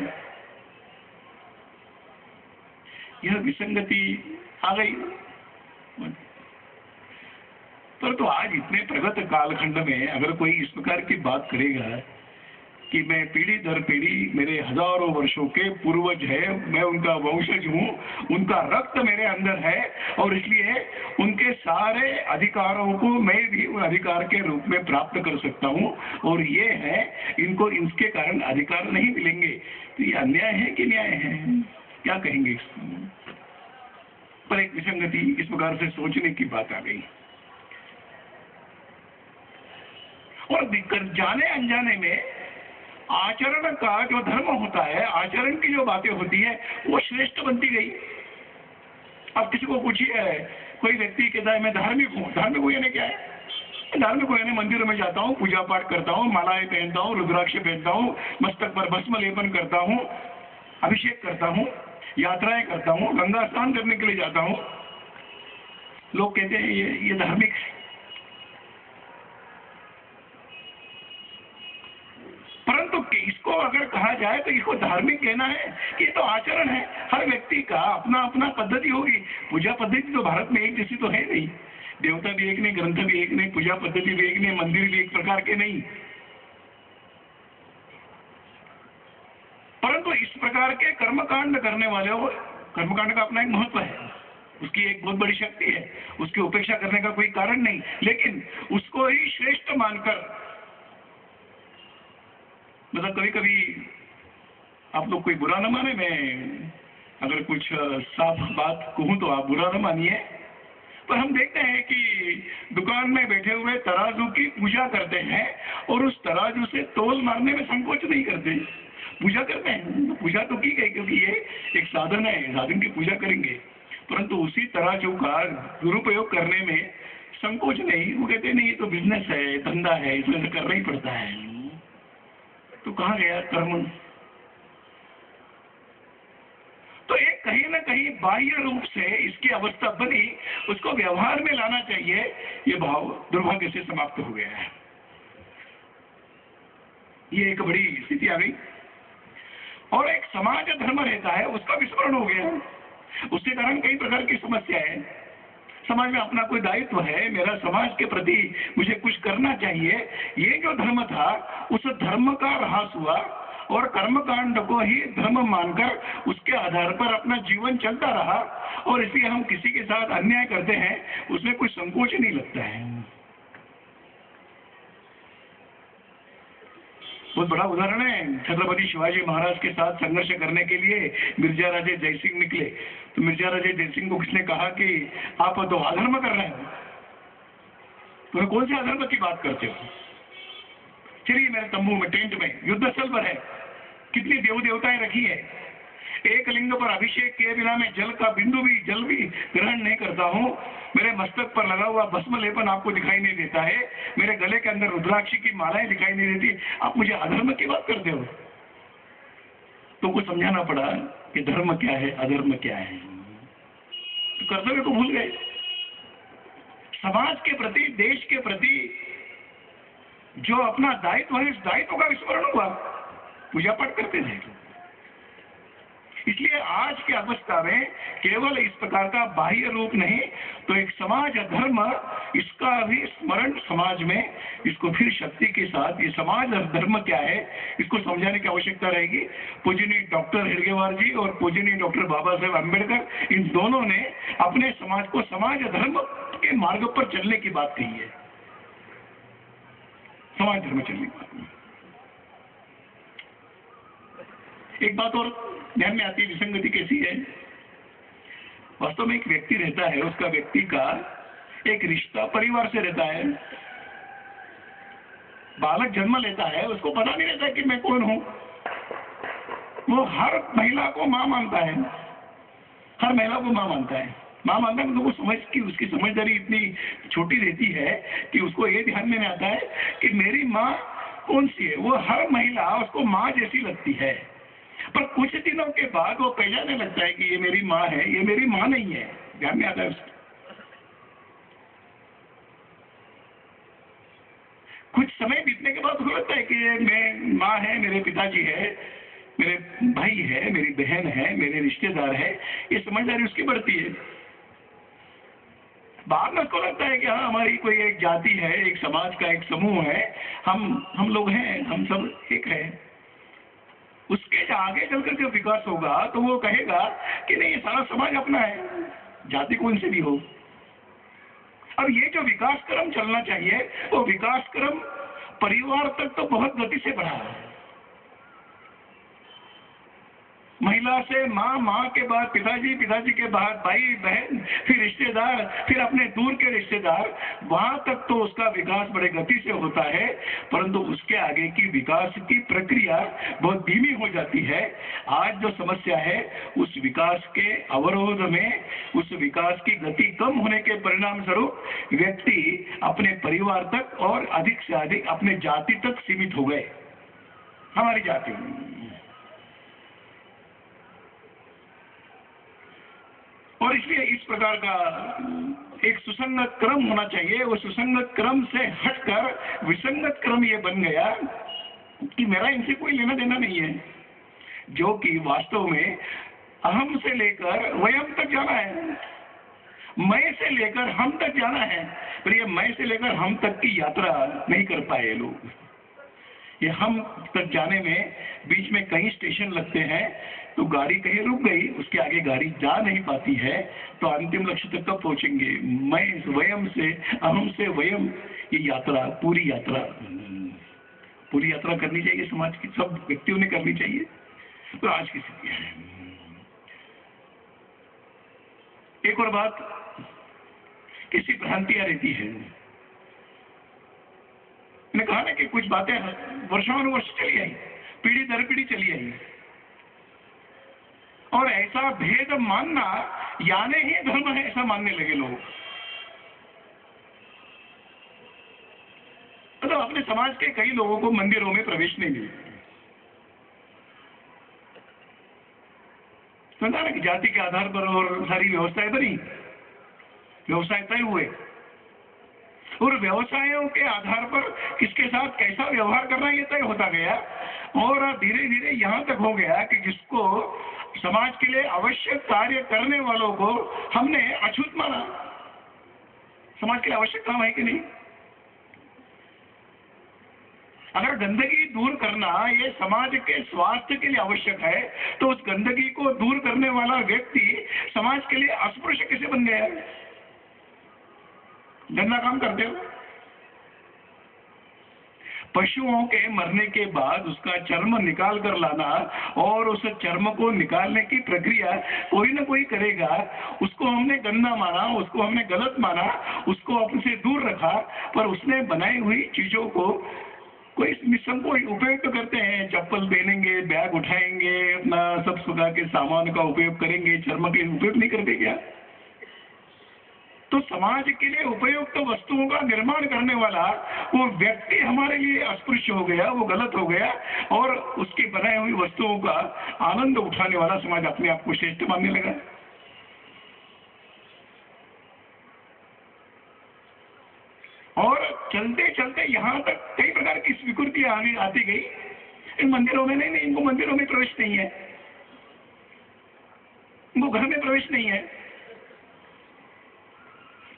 यह विसंगति आ गई। तो आज इतने प्रगत कालखंड में अगर कोई इस प्रकार की बात करेगा कि मैं पीढ़ी दर पीढ़ी, मेरे हजारों वर्षों के पूर्वज है, मैं उनका वंशज हूँ, उनका रक्त मेरे अंदर है और इसलिए उनके सारे अधिकारों को मैं भी उन अधिकार के रूप में प्राप्त कर सकता हूँ और ये है, इनको इसके कारण अधिकार नहीं मिलेंगे, तो ये अन्याय है कि न्याय है? क्या कहेंगे इसको? पर एक विसंगति इस प्रकार से सोचने की बात आ गई और दिक्कत जाने अनजाने में आचरण का जो धर्म होता है, आचरण की जो बातें होती है वो श्रेष्ठ बनती गई। अब किसी को पूछिए, कोई व्यक्ति कहता है मैं धार्मिक हूँ। धार्मिक हूँ यानी क्या है? धार्मिक हूँ यानी मंदिरों में जाता हूँ, पूजा पाठ करता हूँ, मालाएं पहनता हूँ, रुद्राक्ष पहनता हूँ, मस्तक पर भस्म लेपन करता हूँ, अभिषेक करता हूँ। यात्राएं करता हूँ, गंगा स्नान करने के लिए जाता हूँ, लोग कहते हैं ये धार्मिक है। परंतु इसको अगर कहा जाए तो इसको धार्मिक कहना है कि ये तो आचरण है, हर व्यक्ति का अपना अपना पद्धति होगी। पूजा पद्धति तो भारत में एक जैसी तो है नहीं, देवता भी एक नहीं, ग्रंथ भी एक नहीं, पूजा पद्धति भी एक नहीं, मंदिर भी एक प्रकार के नहीं। परंतु इस प्रकार के कर्मकांड करने वाले हो, कर्मकांड का अपना एक महत्व है, उसकी एक बहुत बड़ी शक्ति है, उसकी उपेक्षा करने का कोई कारण नहीं, लेकिन उसको ही श्रेष्ठ मानकर, मतलब कभी कभी आप लोग कोई बुरा न माने, मैं अगर कुछ साफ बात कहूं तो आप बुरा न मानिए, पर हम देखते हैं कि दुकान में बैठे हुए तराजू की पूजा करते हैं और उस तराजू से तोल मारने में संकोच नहीं करते, पूजा करते हैं। पूजा तो की गई क्योंकि ये एक साधन है, साधन की पूजा करेंगे, परंतु उसी तराजू का दुरुपयोग करने में संकोच नहीं। वो कहते नहीं ये तो बिजनेस है, धंधा है, इसमें से करना ही पड़ता है। तो कहाँ गया कर्म? तो एक कहीं ना कहीं बाह्य रूप से इसकी अवस्था बनी, उसको व्यवहार में लाना चाहिए, ये भाव दुर्भाग्य से समाप्त हो गया है। ये एक बड़ी स्थिति आ गई और एक समाज धर्म रहता है, उसका विस्मरण हो गया। उसके कारण कई प्रकार की समस्याएं, समाज में अपना कोई दायित्व है, मेरा समाज के प्रति मुझे कुछ करना चाहिए, ये जो धर्म था उस धर्म का ह्रास हुआ और कर्मकांड को ही धर्म मानकर उसके आधार पर अपना जीवन चलता रहा, और इसलिए हम किसी के साथ अन्याय करते हैं उसमें कोई संकोच नहीं लगता है। बहुत बड़ा उदाहरण है, छत्रपति शिवाजी महाराज के साथ संघर्ष करने के लिए मिर्जा राजे जयसिंह निकले, तो मिर्जा राजे जयसिंह को किसने कहा कि आप तो अधर्म कर रहे हो, तुम्हें कौन से अधर्म की बात करते हो, चलिए मेरे तंबू में, टेंट में, युद्ध स्थल पर है, कितनी देव देवताएं रखी है, एक लिंग पर अभिषेक किए बिना मैं जल का बिंदु भी, जल भी ग्रहण नहीं करता हूँ, मेरे मस्तक पर लगा हुआ भस्म लेपन आपको दिखाई नहीं देता है, मेरे गले के अंदर रुद्राक्षी की मालाएं दिखाई नहीं देती, आप मुझे अधर्म की बात करते हो। तो कुछ समझाना पड़ा कि धर्म क्या है, अधर्म क्या है। तो कर्तव्य को भूल गए, समाज के प्रति, देश के प्रति जो अपना दायित्व है, इस दायित्व का विस्मरण हुआ, पूजा पाठ करते थे। इसलिए आज की अवस्था में केवल इस प्रकार का बाह्य रूप नहीं, तो एक समाज धर्म, इसका भी स्मरण समाज में, इसको फिर शक्ति के साथ, ये समाज और धर्म क्या है इसको समझाने की आवश्यकता रहेगी। पूजनीय डॉक्टर हेडगेवार जी और पूजनीय डॉक्टर बाबा साहेब अम्बेडकर, इन दोनों ने अपने समाज को समाज धर्म के मार्ग पर चलने की बात कही है, समाज धर्म चलने की बात। एक बात और ध्यान में आती है, विसंगति कैसी है। वास्तव में एक व्यक्ति रहता है, उसका व्यक्ति का एक रिश्ता परिवार से रहता है, बालक जन्म लेता है, उसको पता नहीं रहता कि मैं कौन हूं। वो हर महिला को मां मानता है, हर महिला को मां मानता है, मां मानता है, तो वो समझ की, उसकी समझदारी इतनी छोटी रहती है कि उसको ये ध्यान में आता है कि मेरी मां कौन सी है। वो हर महिला उसको मां जैसी लगती है, पर कुछ दिनों के बाद वो पहचानने लगता है कि ये मेरी माँ है, ये मेरी माँ नहीं है, ध्यान में आता है उसको। कुछ समय बीतने के बाद उसको लगता है कि ये मैं माँ है, मेरे पिताजी है, मेरे भाई है, मेरी बहन है, मेरे रिश्तेदार है, ये समझदारी उसकी बढ़ती है। बाद में उसको लगता है कि हाँ, हमारी कोई एक जाति है, एक समाज का एक समूह है, हम लोग हैं, हम सब एक है। उसके आगे चलकर जो विकास होगा तो वो कहेगा कि नहीं, ये सारा समाज अपना है, जाति कौन से भी हो। अब ये जो विकास क्रम चलना चाहिए, वो विकास क्रम परिवार तक तो बहुत गति से बढ़ा है। महिला से माँ, माँ के बाद पिताजी, पिताजी के बाद भाई बहन, फिर रिश्तेदार, फिर अपने दूर के रिश्तेदार, वहां तक तो उसका विकास बड़े गति से होता है, परंतु उसके आगे की विकास की प्रक्रिया बहुत धीमी हो जाती है। आज जो समस्या है, उस विकास के अवरोध में, उस विकास की गति कम होने के परिणाम स्वरूप व्यक्ति अपने परिवार तक और अधिक से अधिक अपने जाति तक सीमित हो गए। हमारी जाति प्रकार का एक सुसंगत क्रम होना चाहिए। वो सुसंगत क्रम से हटकर विसंगत क्रम ये बन गया कि मेरा इनसे कोई लेना देना नहीं है, जो कि वास्तव में अहम से लेकर वयम तक जाना है, मैं से लेकर हम तक जाना है। पर ये मैं से लेकर हम तक की यात्रा नहीं कर पाए लोग। ये हम तक जाने में बीच में कई स्टेशन लगते हैं, तो गाड़ी कहीं रुक गई, उसके आगे गाड़ी जा नहीं पाती है, तो अंतिम लक्ष्य तक कब पहुंचेंगे? मैं वयम से अहम से वयम, ये यात्रा पूरी यात्रा करनी चाहिए, समाज की सब व्यक्तियों ने करनी चाहिए। तो आज की स्थिति है। एक और बात, किसी भ्रांतियां रहती है। मैंने कहा ना कि कुछ बातें वर्षानुवर्ष चली आई, पीढ़ी दर पीढ़ी चली आई, और ऐसा भेद मानना यानी ही धर्म है ऐसा मानने लगे लोग। तो अपने समाज के कई लोगों को मंदिरों में प्रवेश नहीं मिलता। समझा ना कि जाति के आधार पर और सारी व्यवस्थाएं बनी, व्यवसाय तय हुए, और व्यवसायों के आधार पर किसके साथ कैसा व्यवहार करना ये तय होता गया, और धीरे धीरे यहां तक हो गया कि जिसको समाज के लिए आवश्यक कार्य करने वालों को हमने अछूत माना। समाज के लिए आवश्यक काम है कि नहीं? अगर गंदगी दूर करना ये समाज के स्वास्थ्य के लिए आवश्यक है, तो उस गंदगी को दूर करने वाला व्यक्ति समाज के लिए अस्पृश्य कैसे बन गया? गंदा काम करते हो। पशुओं के मरने के बाद उसका चर्म निकाल कर लाना और उस चर्म को निकालने की प्रक्रिया कोई ना कोई करेगा, उसको हमने गंदा माना, उसको हमने गलत माना, उसको अपने से दूर रखा, पर उसने बनाई हुई चीजों को कोई निसंकोच उपयोग तो करते हैं। चप्पल पहनेंगे, बैग उठाएंगे, अपना सब प्रकार के सामान का उपयोग करेंगे, चर्म के उपयोग नहीं करते क्या? तो समाज के लिए उपयुक्त वस्तुओं का निर्माण करने वाला वो व्यक्ति हमारे लिए अस्पृश्य हो गया, वो गलत हो गया, और उसकी बनाई हुई वस्तुओं का आनंद उठाने वाला समाज अपने आप को श्रेष्ठ मानने लगा। और चलते चलते यहां तक कई प्रकार की स्वीकृति आती गई। इन मंदिरों में नहीं, इनको मंदिरों में प्रवेश नहीं है, इनको घर में प्रवेश नहीं है,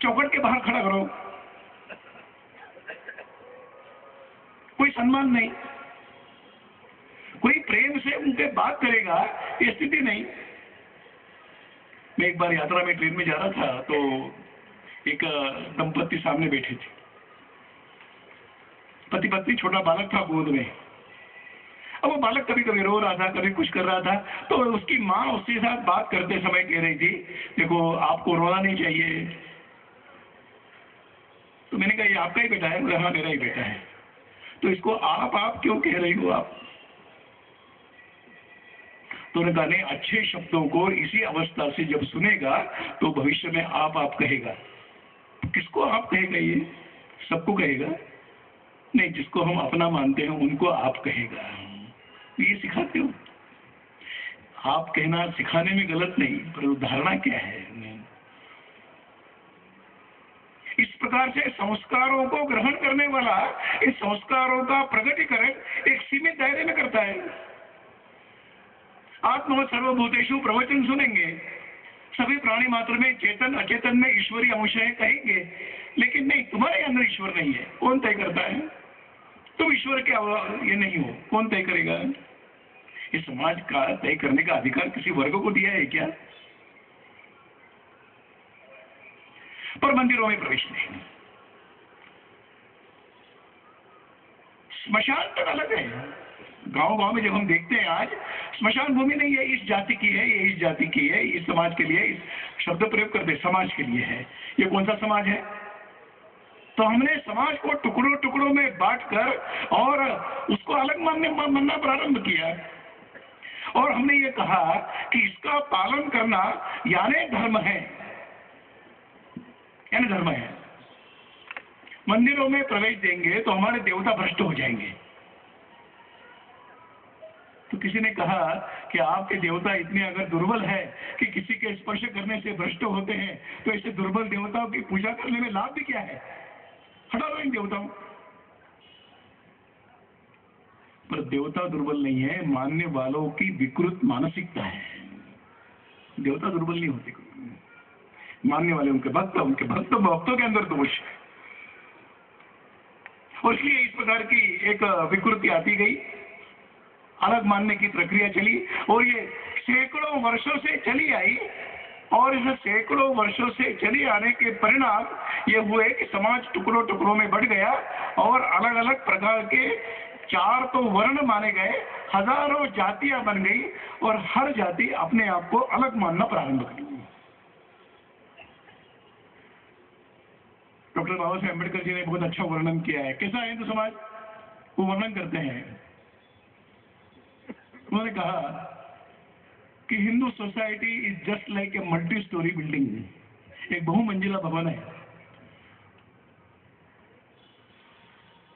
चौखट के बाहर खड़ा करो, कोई सम्मान नहीं, कोई प्रेम से उनसे बात करेगा, ये स्थिति नहीं। मैं एक बार यात्रा में ट्रेन में जा रहा था, तो एक दंपत्ति सामने बैठे थे, पति पत्नी, छोटा बालक था गोद में। अब वो बालक कभी कभी रो रहा था, कभी कुछ कर रहा था, तो उसकी माँ उसके साथ बात करते समय कह रही थी, देखो आपको रोना नहीं चाहिए। तो मैंने कहा ये आपका ही बेटा है? बोले हाँ मेरा ही बेटा है। तो इसको आप क्यों कह रही हो आप? तो उन्होंने कहा नहीं, अच्छे शब्दों को इसी अवस्था से जब सुनेगा तो भविष्य में आप कहेगा। किसको आप कहेगा? ये सबको कहेगा? नहीं, जिसको हम अपना मानते हैं उनको आप कहेगा। ये सिखाते हो। आप कहना सिखाने में गलत नहीं, पर धारणा क्या है? इस प्रकार से संस्कारों को ग्रहण करने वाला इस संस्कारों का प्रगटीकरण एक सीमित दायरे में करता है। आत्मा सर्वभूतेषु प्रवचन सुनेंगे, सभी प्राणी मात्र में चेतन अचेतन में ईश्वरीय अंश है कहेंगे, लेकिन नहीं, तुम्हारे अंदर ईश्वर नहीं है। कौन तय करता है? तुम ईश्वर के ये नहीं हो, कौन तय करेगा? इस समाज का तय करने का अधिकार किसी वर्ग को दिया है क्या? पर मंदिरों में प्रवेश नहीं। स्मशान तक अलग है। गांव में जब हम देखते हैं आज स्मशान भूमि नहीं है, इस जाति की है, ये इस जाति की है, इस समाज के लिए इस शब्द प्रयोग करते, समाज के लिए है। ये कौन सा समाज है? तो हमने समाज को टुकड़ों टुकड़ों में बांटकर और उसको अलग मानना प्रारंभ किया, और हमने ये कहा कि इसका पालन करना यानी धर्म है, यानी धर्म है। मंदिरों में प्रवेश देंगे तो हमारे देवता भ्रष्ट हो जाएंगे। तो किसी ने कहा कि आपके देवता इतने अगर दुर्बल है कि किसी के स्पर्श करने से भ्रष्ट होते हैं, तो ऐसे दुर्बल देवताओं की पूजा करने में लाभ भी क्या है, हटा दो इन देवताओं। पर देवता दुर्बल नहीं है, मानने वालों की विकृत मानसिकता है। देवता दुर्बल नहीं होते, मानने वाले उनके भक्तों के अंदर दोष है। और इसलिए इस प्रकार की एक विकृति आती गई, अलग मानने की प्रक्रिया चली, और ये सैकड़ों वर्षों से चली आई। और इस सैकड़ों वर्षों से चली आने के परिणाम ये हुए कि समाज टुकड़ों टुकड़ों में बढ़ गया, और अलग अलग प्रकार के 4 तो वर्ण माने गए, हजारों जातियां बन गई, और हर जाति अपने आप को अलग मानना प्रारंभ कर दी। डॉक्टर बाबा साहेब अम्बेडकर जी ने बहुत अच्छा वर्णन किया है। कैसा है हिंदू समाज, वो वर्णन करते हैं। उन्होंने कहा कि Hindu society is just like a multi storey building, एक बहुमंजिला भवन है।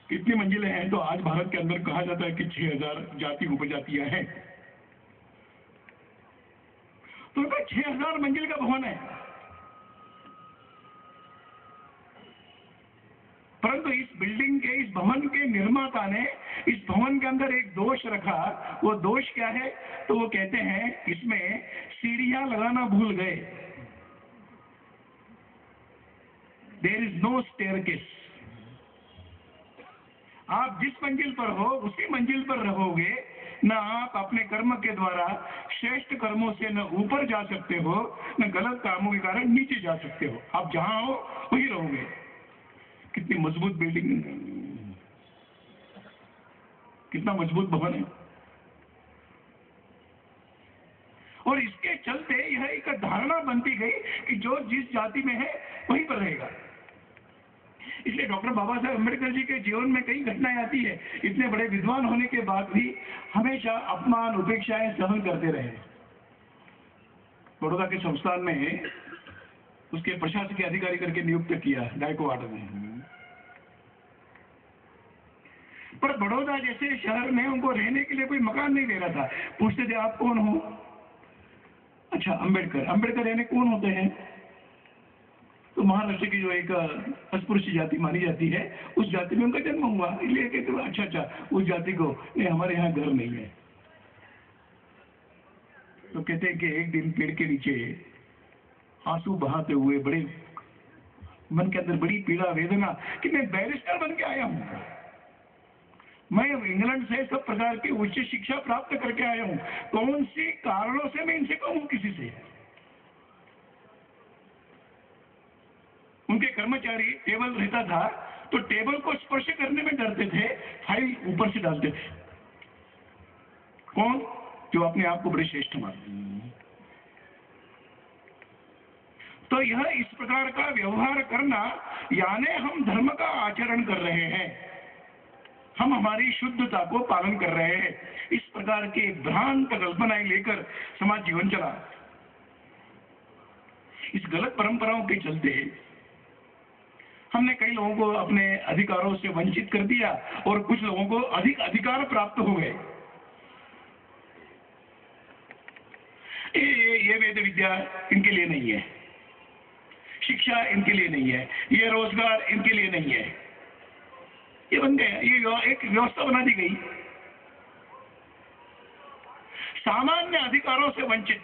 कितनी मंजिलें हैं, तो आज भारत के अंदर कहा जाता है कि 6000 जाति उपजातियां हैं। तो उनका 6000 मंजिल का भवन है। परंतु इस बिल्डिंग के, इस भवन के निर्माता ने इस भवन के अंदर एक दोष रखा। वो दोष क्या है, तो वो कहते हैं इसमें सीढ़ियां लगाना भूल गए। There is no staircase. आप जिस मंजिल पर हो उसी मंजिल पर रहोगे, न आप अपने कर्म के द्वारा श्रेष्ठ कर्मों से न ऊपर जा सकते हो, न गलत कामों के कारण नीचे जा सकते हो। आप जहां हो वही रहोगे। कितनी मजबूत बिल्डिंग, कितना मजबूत भवन है। और इसके चलते यह एक धारणा बनती गई कि जो जिस जाति में है वहीं पर रहेगा। इसलिए डॉक्टर बाबा साहेब अम्बेडकर जी के जीवन में कई घटनाएं आती है। इतने बड़े विद्वान होने के बाद भी हमेशा अपमान उपेक्षाएं सहन करते रहे। बड़ौदा के संस्थान में उसके प्रशासकीय अधिकारी करके नियुक्त किया गायकवाड़ ने। पर बड़ौदा जैसे शहर में उनको रहने के लिए कोई मकान नहीं दे रहा था। पूछते थे आप कौन हो, अच्छा अम्बेडकर। अम्बेडकर यानी कौन होते हैं, तो महाराष्ट्र की जो एक अस्पृश्य जाति मानी जाती है, उस जाति में उनका जन्म हुआ। इसलिए कहते अच्छा उस जाति को, नहीं हमारे यहाँ घर नहीं है। तो कहते हैं कि एक दिन पेड़ के नीचे आंसू बहाते हुए, बड़े मन के अंदर बड़ी पीड़ा वेदना कि मैं बैरिस्टर बन के आया हूं, मैं इंग्लैंड से सब प्रकार की उच्च शिक्षा प्राप्त करके आया हूं, कौन सी कारणों से मैं इनसे कहूं किसी से। उनके कर्मचारी टेबल रहता था तो टेबल को स्पर्श करने में डरते थे, फाइल ऊपर से डालते थे। कौन, जो अपने आप को बड़े श्रेष्ठ मानते। तो यह इस प्रकार का व्यवहार करना, यानी हम धर्म का आचरण कर रहे हैं, हम हमारी शुद्धता को पालन कर रहे हैं। इस प्रकार के भ्रांत कल्पनाएं लेकर समाज जीवन चला। इस गलत परंपराओं के चलते हमने कई लोगों को अपने अधिकारों से वंचित कर दिया और कुछ लोगों को अधिक अधिकार प्राप्त हो गए। ये वेद विद्या इनके लिए नहीं है, शिक्षा इनके लिए नहीं है, ये रोजगार इनके लिए नहीं है। ये बन गया, ये एक व्यवस्था बना दी गई। सामान्य अधिकारों से वंचित।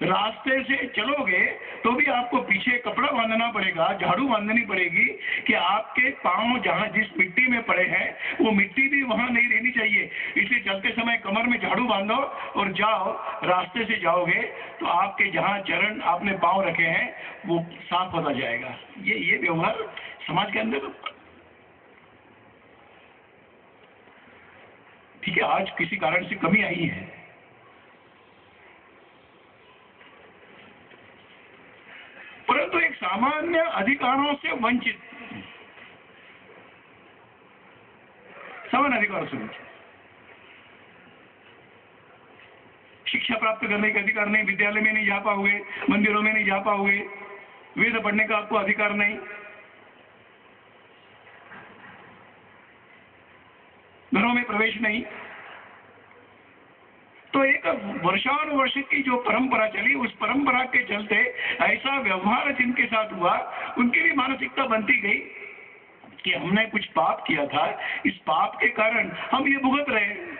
रास्ते से चलोगे तो भी आपको पीछे कपड़ा बांधना पड़ेगा, झाड़ू बांधनी पड़ेगी कि आपके पांव जहां जिस मिट्टी में पड़े हैं वो मिट्टी भी वहां नहीं रहनी चाहिए। इसलिए चलते समय कमर में झाड़ू बांधो और जाओ। रास्ते से जाओगे तो आपके जहां चरण आपने पांव रखे हैं वो साफ होता जाएगा। ये व्यवहार समाज के अंदर ठीक है। आज किसी कारण से कमी आई है, परंतु एक सामान्य अधिकारों से वंचित, सामान्य अधिकारों से वंचित, शिक्षा प्राप्त करने का अधिकार नहीं, विद्यालय में नहीं जा पाओगे, मंदिरों में नहीं जा पाओगे, वेद पढ़ने का आपको अधिकार नहीं। घरों में प्रवेश नहीं। तो एक वर्षानुवर्ष की जो परंपरा चली, उस परंपरा के चलते ऐसा व्यवहार जिनके साथ हुआ, उनकी भी मानसिकता बनती गई कि हमने कुछ पाप किया था, इस पाप के कारण हम ये भुगत रहे हैं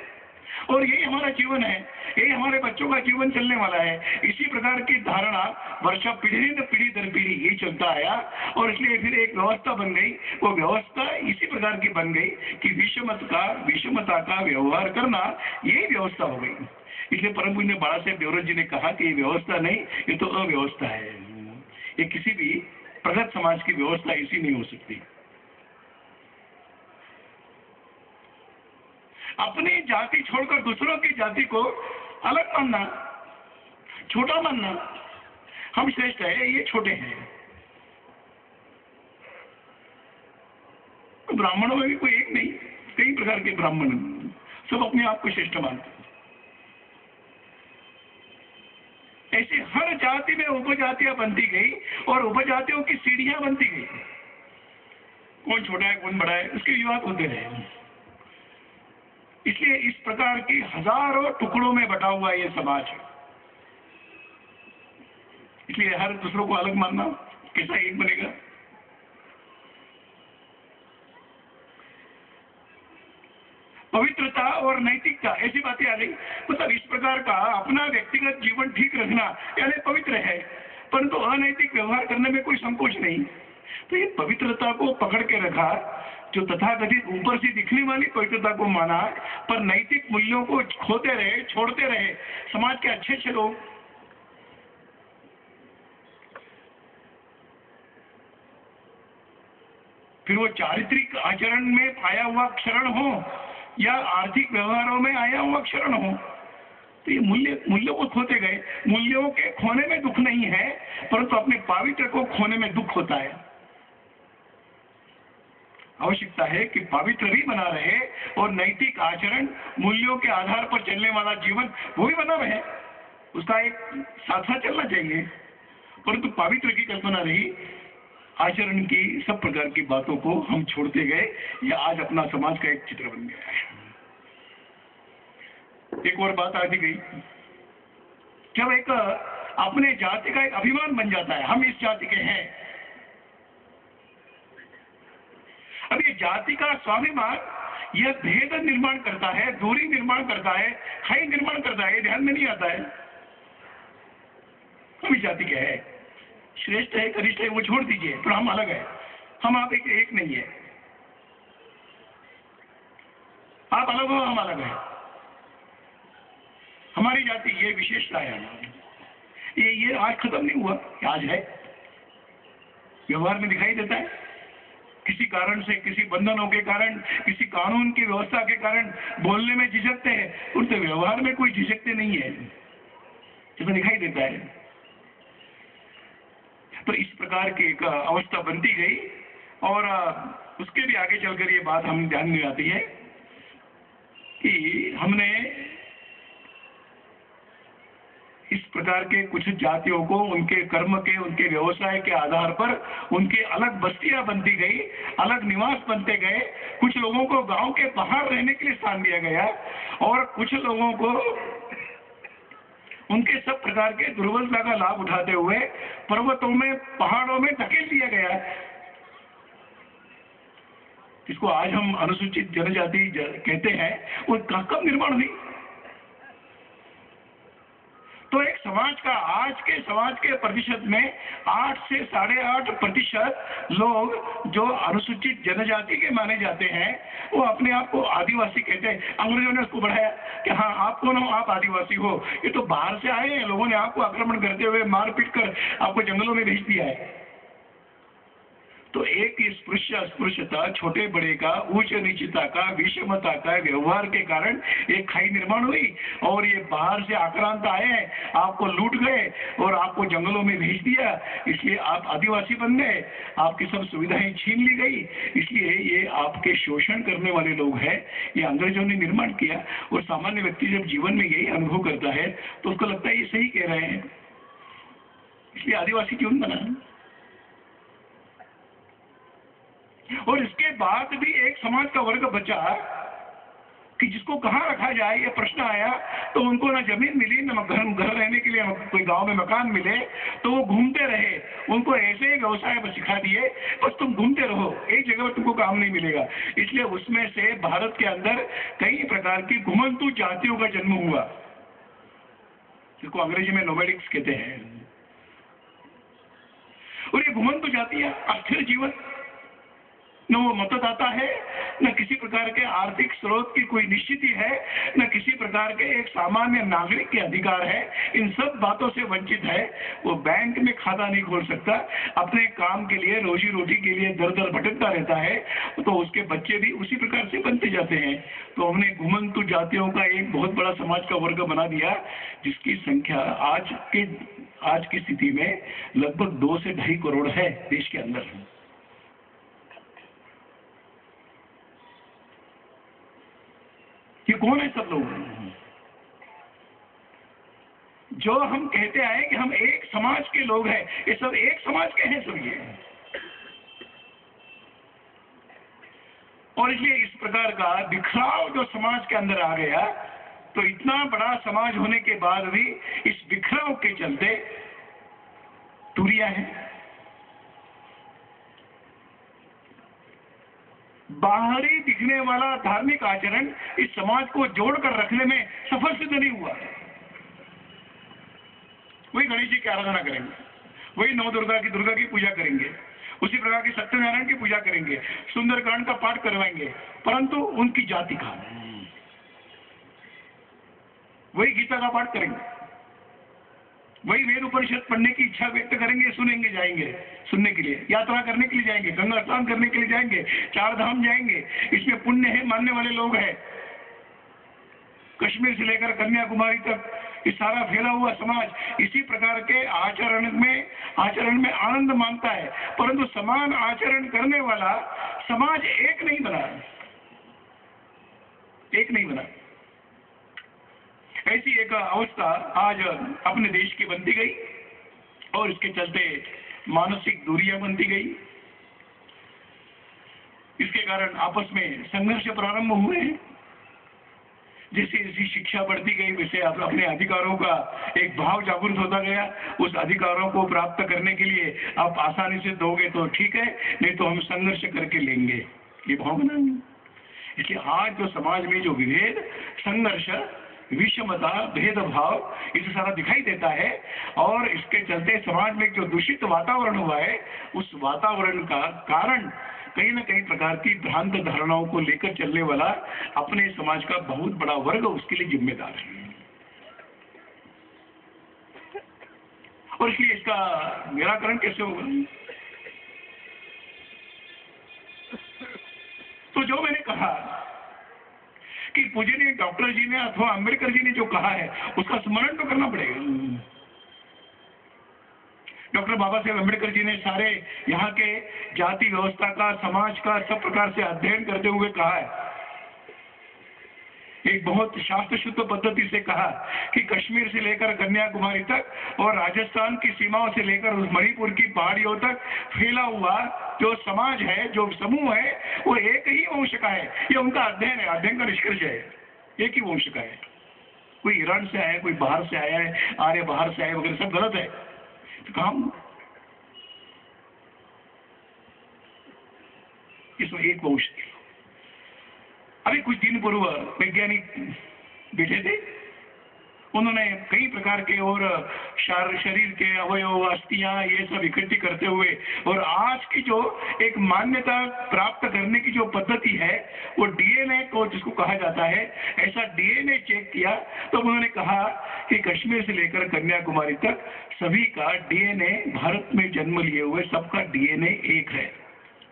और यही हमारा जीवन है, यही हमारे बच्चों का जीवन चलने वाला है। इसी प्रकार की धारणा वर्षा पीढ़ी दर पीढ़ी यही चलता आया और इसलिए फिर एक व्यवस्था बन गई। वो व्यवस्था इसी प्रकार की बन गई कि विषमता का व्यवहार करना, यही व्यवस्था हो गई। इसलिए परम पूज्य बाला साहेब देवव्रत जी ने कहा कि ये व्यवस्था नहीं, ये तो अव्यवस्था है। ये किसी भी प्रगत समाज की व्यवस्था ऐसी नहीं हो सकती। अपनी जाति छोड़कर दूसरों की जाति को अलग मानना, छोटा मानना, हम श्रेष्ठ है, ये छोटे हैं। ब्राह्मणों में भी कोई एक नहीं, कई प्रकार के ब्राह्मण, सब अपने आप को श्रेष्ठ मानते हैं। ऐसे हर जाति में उपजातियां बनती गई और उपजातियों की सीढ़ियां बनती गई। कौन छोटा है कौन बड़ा है, उसके विवाद होते रहे। इसलिए इस प्रकार की हजारों टुकड़ों में बटा हुआ ये समाज है। इसलिए हर दूसरों को अलग मानना, कैसा एक बनेगा? पवित्रता और नैतिकता, ऐसी बातें आ गई। मतलब इस प्रकार का अपना व्यक्तिगत जीवन ठीक रखना यानी पवित्र है, परंतु अनैतिक व्यवहार करने में कोई संकोच नहीं। तो ये पवित्रता को पकड़ के रखा, जो तथाकथित ऊपर से दिखने वाली पवित्रता को माना, पर नैतिक मूल्यों को खोते रहे, छोड़ते रहे समाज के अच्छे लोग। फिर वो चारित्रिक आचरण में आया हुआ क्षरण हो या आर्थिक व्यवहारों में आया हुआ क्षरण हो, तो ये मूल्यों को खोते गए। मूल्यों के खोने में दुख नहीं है, परंतु अपने पावित्र को खोने में दुख होता है। आवश्यकता है कि पावित्र भी बना रहे और नैतिक आचरण, मूल्यों के आधार पर चलने वाला जीवन वो भी बना रहे, उसका एक साथ साथ चलना चाहिए। परंतु पवित्र की कल्पना रही, आचरण की सब प्रकार की बातों को हम छोड़ते गए। यह आज अपना समाज का एक चित्र बन गया है। एक और बात आती गई, जब एक अपने जाति का एक अभिमान बन जाता है, हम इस जाति के हैं। अब ये जाति का स्वाभिमान यह भेद निर्माण करता है, दूरी निर्माण करता है, खाई निर्माण करता है, ध्यान में नहीं आता है। हम इस जाति के हैं, श्रेष्ठ है कनिष्ठ है वो छोड़ दीजिए, तो हम अलग है, हम आप एक नहीं है। आप अलग हो, हम अलग है। हमारी जाति ये विशेषता है, ये आज खत्म नहीं हुआ, आज है, व्यवहार में दिखाई देता है। किसी कारण से, किसी बंधनों के कारण, किसी कानून की व्यवस्था के कारण बोलने में झिझकते हैं, उनसे व्यवहार में कोई झिझकते नहीं है, इसमें दिखाई देता है। तो इस प्रकार की एक अवस्था बनती गई और उसके भी आगे चलकर ये बात हम ध्यान में आती है कि हमने इस प्रकार के कुछ जातियों को उनके कर्म के, उनके व्यवसाय के आधार पर उनकी अलग बस्तियां बनती गई, अलग निवास बनते गए। कुछ लोगों को गांव के बाहर रहने के लिए स्थान दिया गया और कुछ लोगों को उनके सब प्रकार के दुर्बलता का लाभ उठाते हुए पर्वतों में, पहाड़ों में धकेल दिया गया। इसको आज हम अनुसूचित जनजाति कहते हैं। वो कब निर्माण हुई? तो एक समाज का, आज के समाज के प्रतिशत में 8 से 8.5% लोग जो अनुसूचित जनजाति के माने जाते हैं, वो अपने आप को आदिवासी कहते हैं। अंग्रेजों ने उसको बढ़ाया कि हाँ आप कौन हो, आप आदिवासी हो, ये तो बाहर से आए हैं, लोगों ने आपको आक्रमण करते हुए मार पीट कर आपको जंगलों में भेज दिया है। तो एक स्पृश्यता, छोटे बड़े का, ऊंच नीचता का, विषमता का व्यवहार के कारण एक खाई निर्माण हुई और ये बाहर से आक्रांत आए, आपको लूट गए और आपको जंगलों में भेज दिया। इसलिए आप आदिवासी बन गए, आपकी सब सुविधाएं छीन ली गई। इसलिए ये आपके शोषण करने वाले लोग हैं, ये अंग्रेजों ने निर्माण किया। और सामान्य व्यक्ति जब जीवन में यही अनुभव करता है तो उसको लगता है ये सही कह रहे हैं, इसलिए आदिवासी क्यों बना। और इसके बाद भी एक समाज का वर्ग बचा कि जिसको कहाँ रखा जाए ये प्रश्न आया, तो उनको ना जमीन मिली, ना घर रहने के लिए कोई गांव में मकान मिले, तो वो घूमते रहे। उनको ऐसे ही व्यवसाय बस सिखा दिए, बस तुम घूमते रहो, एक जगह पर तुमको काम नहीं मिलेगा। इसलिए उसमें से भारत के अंदर कई प्रकार की घुमंतु जातियों का जन्म हुआ, जिसको अंग्रेजी में नोमैडिक्स कहते हैं। और ये घुमंतु जातियां अस्थिर जीवन, न वो मतदाता है, न किसी प्रकार के आर्थिक स्रोत की कोई निश्चिति है, न किसी प्रकार के एक सामान्य नागरिक के अधिकार है, इन सब बातों से वंचित है। वो बैंक में खाता नहीं खोल सकता, अपने काम के लिए, रोजी रोटी के लिए दर दर भटकता रहता है, तो उसके बच्चे भी उसी प्रकार से बनते जाते हैं। तो हमने घुमंतु जातियों का एक बहुत बड़ा समाज का वर्ग बना दिया, जिसकी संख्या आज की स्थिति में लगभग 2 से 2.5 करोड़ है देश के अंदर। ये कौन है सब लोग? जो हम कहते आए कि हम एक समाज के लोग हैं, ये सब एक समाज के हैं सब ये। और इसलिए इस प्रकार का बिखराव जो समाज के अंदर आ गया, तो इतना बड़ा समाज होने के बाद भी इस बिखराव के चलते दूरियां हैं। बाहरी दिखने वाला धार्मिक आचरण इस समाज को जोड़कर रखने में सफल सिद्ध नहीं हुआ। वही गणेश जी की आराधना करेंगे, वही दुर्गा की पूजा करेंगे, उसी प्रकार की सत्यनारायण की पूजा करेंगे, सुंदरकांड का पाठ करवाएंगे, परंतु उनकी जाति का, वही गीता का पाठ करेंगे, वही वेद उपनिषद पढ़ने की इच्छा व्यक्त करेंगे, सुनेंगे, जाएंगे सुनने के लिए, यात्रा करने के लिए जाएंगे, गंगा स्नान करने के लिए जाएंगे, 4 धाम जाएंगे, इसमें पुण्य है मानने वाले लोग हैं। कश्मीर से लेकर कन्याकुमारी तक ये सारा फैला हुआ समाज इसी प्रकार के आचरण में आनंद मानता है, परंतु समान आचरण करने वाला समाज एक नहीं बना। ऐसी एक अवस्था आज अपने देश की बनती गई और इसके चलते मानसिक दूरियां बनती गई। इसके कारण आपस में संघर्ष प्रारंभ हुए हैं। जैसे जैसी शिक्षा बढ़ती गई, वैसे अपने अधिकारों का एक भाव जागृत होता गया। उस अधिकारों को प्राप्त करने के लिए आप आसानी से दोगे तो ठीक है, नहीं तो हम संघर्ष करके लेंगे, ये भाव बनाएंगे। इसलिए आज जो समाज में जो विभेद, संघर्ष, विषमता, भेदभाव, इसे सारा दिखाई देता है। और इसके चलते समाज में जो दूषित वातावरण हुआ है, उस वातावरण का कारण कहीं न कहीं प्रकार की भ्रांत धारणाओं को लेकर चलने वाला अपने समाज का बहुत बड़ा वर्ग उसके लिए जिम्मेदार है। और इसलिए इसका निराकरण कैसे होगा? तो जो मैंने कहा कि पूजनीय डॉक्टर जी ने अथवा अंबेडकर जी ने जो कहा है, उसका स्मरण तो करना पड़ेगा। डॉक्टर बाबा साहेब अंबेडकर जी ने सारे यहाँ के जाति व्यवस्था का, समाज का सब प्रकार से अध्ययन करते हुए कहा है, एक बहुत शास्त्र शुद्ध पद्धति से कहा कि कश्मीर से लेकर कन्याकुमारी तक और राजस्थान की सीमाओं से लेकर उस मणिपुर की पहाड़ियों तक फैला हुआ जो समाज है, जो समूह है, वो एक ही वंश का है। ये उनका अध्ययन है, अध्ययन का निष्कर्ष है, एक ही वंश का है। कोई ईरान से आया है, कोई बाहर से आया है, आर्य बाहर से आया वगैरह सब गलत है। तो काम इसमें एक वंश। अभी कुछ दिन पूर्व वैज्ञानिक बैठे थे, उन्होंने कई प्रकार के और शरीर के अवयव, अस्थियां, ये सब इकट्ठी करते हुए और आज की जो एक मान्यता प्राप्त करने की जो पद्धति है, वो डीएनए को जिसको कहा जाता है, ऐसा डीएनए चेक किया। तो उन्होंने कहा कि कश्मीर से लेकर कन्याकुमारी तक सभी का डीएनए, भारत में जन्म लिए हुए सबका डीएनए एक है।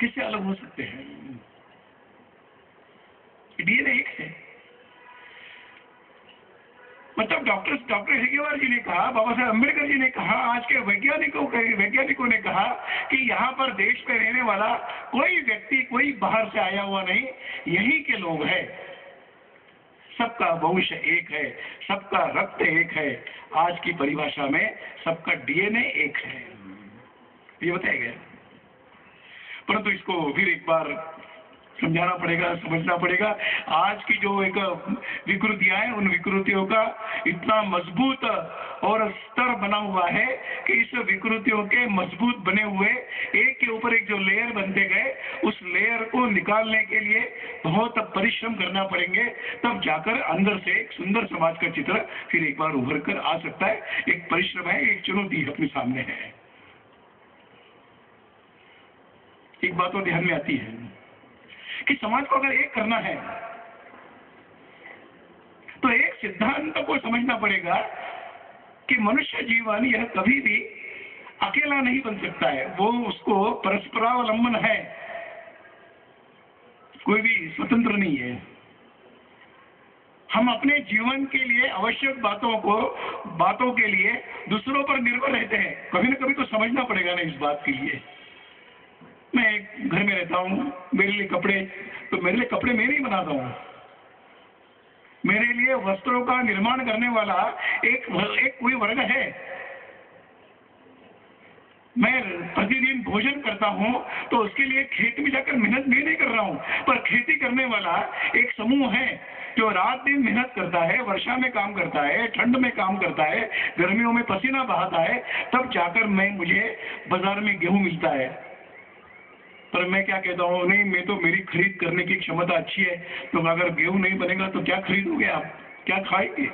किससे अलग हो सकते हैं? डीएनए एक है। मतलब डॉक्टर हेगेवार जी ने कहा, बाबा साहेब अम्बेडकर जी ने कहा, आज के वैज्ञानिकों ने कहा कि यहाँ पर देश में रहने वाला कोई व्यक्ति कोई बाहर से आया हुआ नहीं, यहीं के लोग हैं। सबका वंश एक है, सबका रक्त एक है। आज की परिभाषा में सबका डीएनए एक है, ये बताया गया। परंतु इसको फिर एक बार समझाना पड़ेगा, समझना पड़ेगा। आज की जो एक विकृतियां हैं, उन विकृतियों का इतना मजबूत और स्तर बना हुआ है कि इस विकृतियों के मजबूत बने हुए एक के ऊपर एक जो लेयर बनते गए, उस लेयर को निकालने के लिए बहुत परिश्रम करना पड़ेंगे, तब जाकर अंदर से एक सुंदर समाज का चित्र फिर एक बार उभर कर आ सकता है। एक परिश्रम है, एक चुनौती अपने सामने है। एक बात और ध्यान में आती है कि समाज को अगर एक करना है तो एक सिद्धांत को समझना पड़ेगा कि मनुष्य जीवन यह कभी भी अकेला नहीं बन सकता है, वो उसको परस्परावलंबन है, कोई भी स्वतंत्र नहीं है। हम अपने जीवन के लिए आवश्यक बातों के लिए दूसरों पर निर्भर रहते हैं। कभी ना कभी तो समझना पड़ेगा ना इस बात के लिए। मैं एक घर में रहता हूँ, मेरे लिए कपड़े मैं नहीं बनाता हूँ। मेरे लिए वस्त्रों का निर्माण करने वाला एक कोई वर्ग है। मैं प्रतिदिन भोजन करता हूँ तो उसके लिए खेत में जाकर मेहनत मैं नहीं कर रहा हूँ, पर खेती करने वाला एक समूह है जो रात दिन मेहनत करता है, वर्षा में काम करता है, ठंड में काम करता है, गर्मियों में पसीना बहाता है, तब जाकर मुझे बाजार में गेहूं मिलता है। पर मैं क्या कहता हूँ, नहीं, मैं तो मेरी खरीद करने की क्षमता अच्छी है, तो अगर गेहूं नहीं बनेगा तो क्या खरीदोगे आप, क्या खाएंगे?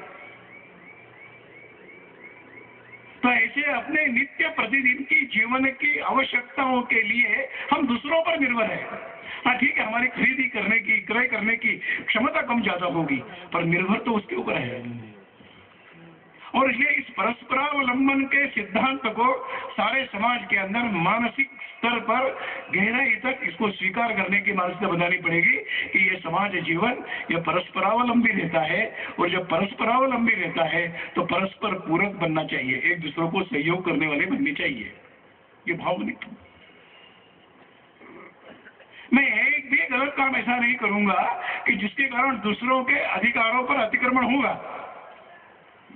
तो ऐसे अपने नित्य प्रतिदिन की जीवन की आवश्यकताओं के लिए हम दूसरों पर निर्भर है। हाँ ठीक है, हमारी खरीदी करने की, क्रय करने की क्षमता कम ज्यादा होगी, पर निर्भर तो उसके ऊपर है। और इसलिए इस परस्परावलंबन के सिद्धांत को सारे समाज के अंदर मानसिक स्तर पर गहराई तक इसको स्वीकार करने की मानसिकता बनानी पड़ेगी कि ये समाज जीवन यह परस्परावलंबी रहता है, और जब परस्परावलंबी रहता है तो परस्पर पूरक बनना चाहिए, एक दूसरों को सहयोग करने वाले बनने चाहिए। ये भावनिक, मैं एक भी गलत काम ऐसा नहीं करूंगा कि जिसके कारण दूसरों के अधिकारों पर अतिक्रमण होगा।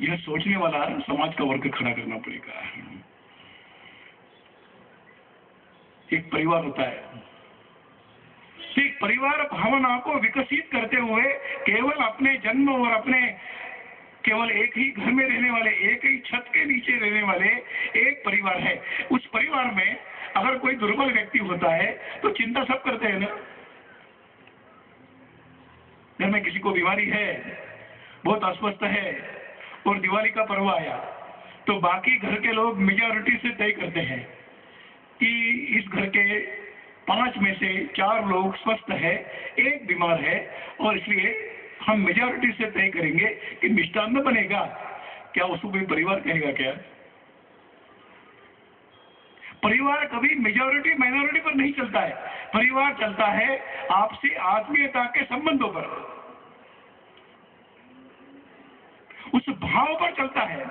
यह सोचने वाला समाज का वर्ग खड़ा करना पड़ेगा। एक परिवार होता है, एक परिवार भावना को विकसित करते हुए केवल अपने जन्म और अपने केवल एक ही घर में रहने वाले, एक ही छत के नीचे रहने वाले एक परिवार है। उस परिवार में अगर कोई दुर्बल व्यक्ति होता है तो चिंता सब करते हैं ना। घर में किसी को बीमारी है, बहुत अस्वस्थ है, और दिवाली का पर्व आया तो बाकी घर के लोग मेजॉरिटी से तय करते हैं कि इस घर के 5 में से 4 लोग स्वस्थ है, एक बीमार है, और इसलिए हम मेजॉरिटी से तय करेंगे कि मिष्टान्न बनेगा। क्या उसको कोई परिवार कहेगा? क्या परिवार कभी मेजॉरिटी माइनॉरिटी पर नहीं चलता है, परिवार चलता है आपसी आत्मीयता के संबंधों पर, उस भाव पर चलता है।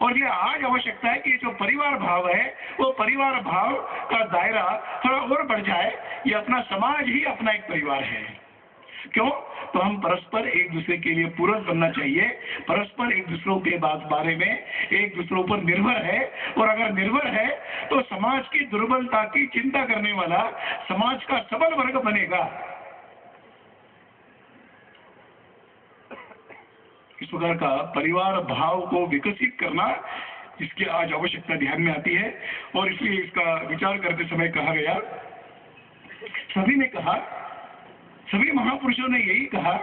और ये आज आवश्यकता है कि जो परिवार भाव है वो परिवार भाव का दायरा थोड़ा और बढ़ जाए। ये अपना समाज ही अपना एक परिवार है। क्यों? तो हम परस्पर एक दूसरे के लिए पूरक बनना चाहिए, परस्पर एक दूसरों के बारे में एक दूसरों पर निर्भर है, और अगर निर्भर है तो समाज की दुर्बलता की चिंता करने वाला समाज का सबल वर्ग बनेगा। इस प्रकार का परिवार भाव को विकसित करना, इसकी आज आवश्यकता ध्यान में आती है। और इसलिए इसका विचार करते समय कहा गया, सभी ने कहा, सभी महापुरुषों ने यही कहा,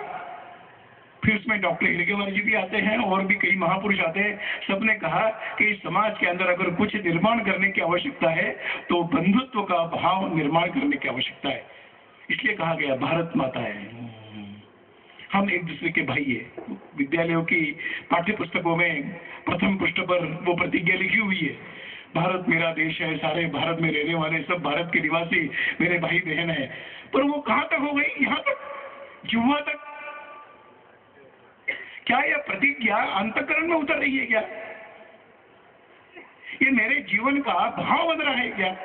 फिर उसमें डॉक्टर हिडगेवार जी भी आते हैं और भी कई महापुरुष आते हैं, सबने कहा कि इस समाज के अंदर अगर कुछ निर्माण करने की आवश्यकता है तो बंधुत्व का भाव निर्माण करने की आवश्यकता है। इसलिए कहा गया भारत माता है, हम एक दूसरे के भाई है। विद्यालयों की पाठ्य पुस्तकों में प्रथम पृष्ठ पर वो प्रतिज्ञा लिखी हुई है, भारत मेरा देश है, सारे भारत में रहने वाले सब भारत के निवासी मेरे भाई बहन है। पर वो कहां तक हो गई? यहाँ तक, जुआ तक। क्या यह प्रतिज्ञा अंतःकरण में उतर रही है? क्या ये मेरे जीवन का भाव बन रहा है क्या?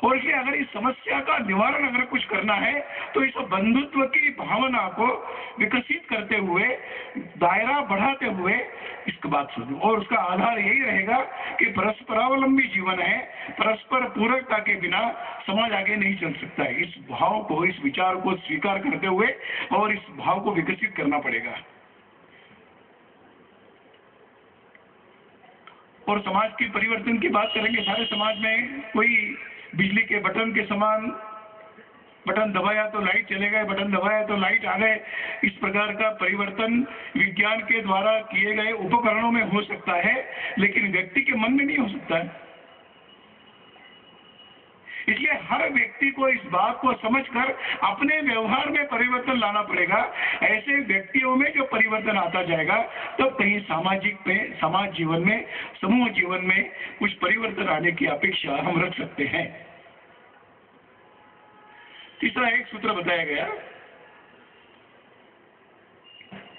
और इसलिए अगर इस समस्या का निवारण अगर कुछ करना है तो इस बंधुत्व की भावना को विकसित करते हुए, दायरा बढ़ाते हुए इसकी बात सुनो। और उसका आधार यही रहेगा कि परस्परावलंबी जीवन है, परस्पर पूरकता के बिना समाज आगे नहीं चल सकता है। इस भाव को, इस विचार को स्वीकार करते हुए और इस भाव को विकसित करना पड़ेगा। और समाज के परिवर्तन की बात करेंगे, सारे समाज में कोई बिजली के बटन के समान, बटन दबाया तो लाइट चले गए, बटन दबाया तो लाइट आ गए, इस प्रकार का परिवर्तन विज्ञान के द्वारा किए गए उपकरणों में हो सकता है, लेकिन व्यक्ति के मन में नहीं हो सकता है। इसलिए हर व्यक्ति को इस बात को समझकर अपने व्यवहार में परिवर्तन लाना पड़ेगा। ऐसे व्यक्तियों में जो परिवर्तन आता जाएगा तब कहीं समाज जीवन में, समूह जीवन में कुछ परिवर्तन आने की अपेक्षा हम रख सकते हैं। तीसरा एक सूत्र बताया गया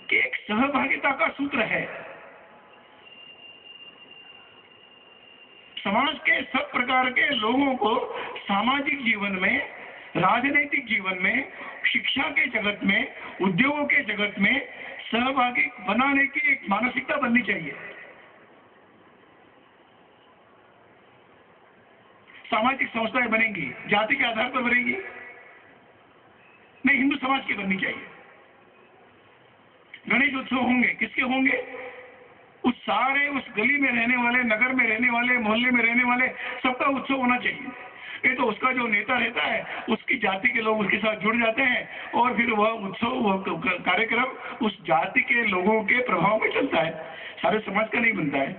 कि एक सहभागिता का सूत्र है। समाज के सब प्रकार के लोगों को सामाजिक जीवन में, राजनीतिक जीवन में, शिक्षा के जगत में, उद्योगों के जगत में सहभागी बनाने की एक मानसिकता बननी चाहिए। सामाजिक संस्थाएं बनेंगी, जाति के आधार पर बनेंगी नहीं, हिंदू समाज की बननी चाहिए। गणेश उत्सव होंगे, किसके होंगे? उस गली में रहने वाले, नगर में रहने वाले, मोहल्ले में रहने वाले सबका उत्सव होना चाहिए। ये तो उसका जो नेता रहता है, उसकी जाति के लोग उसके साथ जुड़ जाते हैं और फिर वह उत्सव, वह कार्यक्रम उस जाति के लोगों के प्रभाव में चलता है, सारे समाज का नहीं बनता है।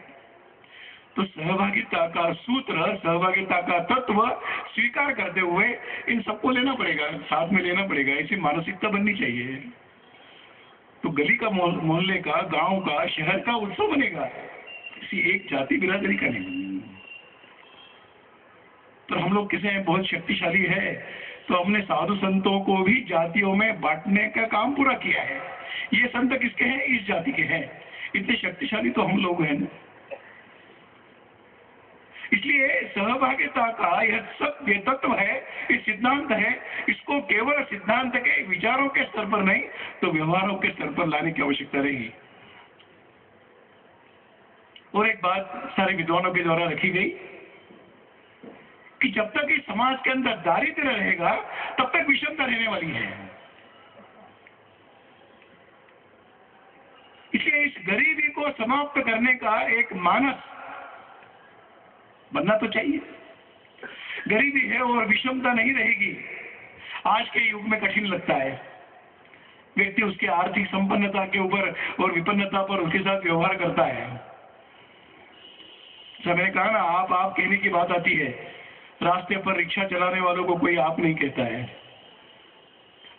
तो सहभागिता का सूत्र, सहभागिता का तत्व स्वीकार करते हुए इन सबको लेना पड़ेगा, साथ में लेना पड़ेगा। ऐसी मानसिकता बननी चाहिए। तो गली का, मोहल्ले का, गांव का, शहर का उत्सव बनेगा, किसी एक जाति बिरादरी का नहीं। तो हम लोग किसे बहुत शक्तिशाली है, तो हमने साधु संतों को भी जातियों में बांटने का काम पूरा किया है। ये संत किसके हैं? इस जाति के हैं। इतने शक्तिशाली तो हम लोग हैं। इसलिए सहभागिता का यह सत्य तत्व है, ये सिद्धांत है। इसको केवल सिद्धांत के विचारों के स्तर पर नहीं तो व्यवहारों के स्तर पर लाने की आवश्यकता रहेगी। और एक बात सारे विद्वानों के द्वारा रखी गई कि जब तक इस समाज के अंदर दारिद्र्य रहेगा तब तक विषमता रहने वाली है। इसलिए इस गरीबी को समाप्त करने का एक मानस बनना तो चाहिए। गरीबी है और विषमता नहीं रहेगी। आज के युग में कठिन लगता है, व्यक्ति उसके आर्थिक संपन्नता के ऊपर और विपन्नता पर उसके साथ व्यवहार करता है। जब मैंने कहा ना, आप कहने की बात आती है, रास्ते पर रिक्शा चलाने वालों को कोई आप नहीं कहता है,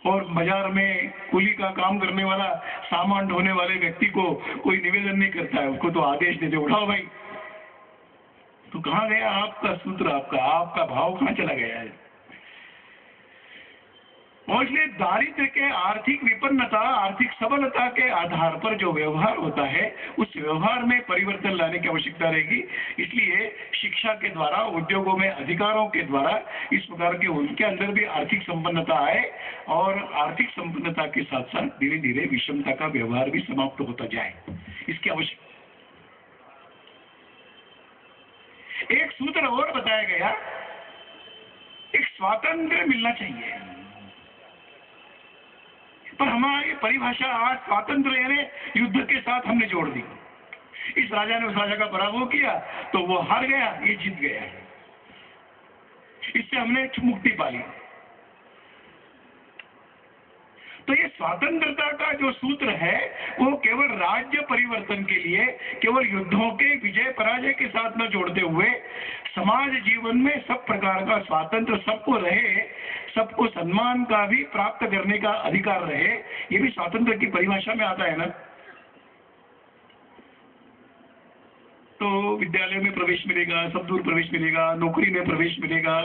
और बाजार में कुली का काम करने वाला, सामान ढोने वाले व्यक्ति को कोई निवेदन नहीं करता है, उसको तो आदेश देते, उठाओ भाई। तो कहाँ गया आपका सूत्र, आपका भाव कहाँ चला गया है? और इसलिए दारिद्र्य के, आर्थिक विपन्नता, आर्थिक सबलता के आधार पर जो व्यवहार होता है, उस व्यवहार में परिवर्तन लाने की आवश्यकता रहेगी। इसलिए शिक्षा के द्वारा, उद्योगों में अधिकारों के द्वारा इस प्रकार के उनके अंदर भी आर्थिक संपन्नता आए और आर्थिक संपन्नता के साथ साथ धीरे धीरे विषमता का व्यवहार भी समाप्त होता जाए, इसकी आवश्यकता। एक सूत्र और बताया गया, एक स्वातंत्र्य मिलना चाहिए। पर हमारी परिभाषा आज स्वातंत्र्य यानी युद्ध के साथ हमने जोड़ दी। इस राजा ने उस राजा का पराभव किया तो वो हार गया, ये जीत गया, इससे हमने मुक्ति पाली। तो ये स्वतंत्रता का जो सूत्र है वो केवल राज्य परिवर्तन के लिए, केवल युद्धों के विजय पराजय के साथ न जोड़ते हुए समाज जीवन में सब प्रकार का स्वातंत्र सबको रहे, सबको सम्मान का भी प्राप्त करने का अधिकार रहे, ये भी स्वातंत्र की परिभाषा में आता है ना। तो विद्यालय में प्रवेश मिलेगा, सब दूर प्रवेश मिलेगा, नौकरी में प्रवेश मिलेगा,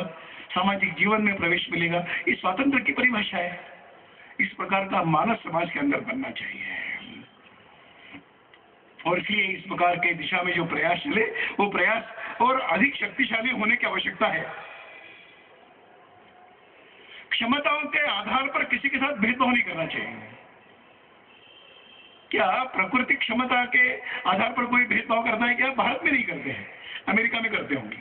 सामाजिक जीवन में प्रवेश मिलेगा, ये स्वातंत्र की परिभाषा है। इस प्रकार का मानस समाज के अंदर बनना चाहिए। और इसलिए इस प्रकार के दिशा में जो प्रयास चले, वो प्रयास और अधिक शक्तिशाली होने की आवश्यकता है। क्षमताओं के आधार पर किसी के साथ भेदभाव नहीं करना चाहिए। क्या प्रकृति क्षमता के आधार पर कोई भेदभाव करता है? क्या भारत में नहीं करते हैं, अमेरिका में करते होंगे।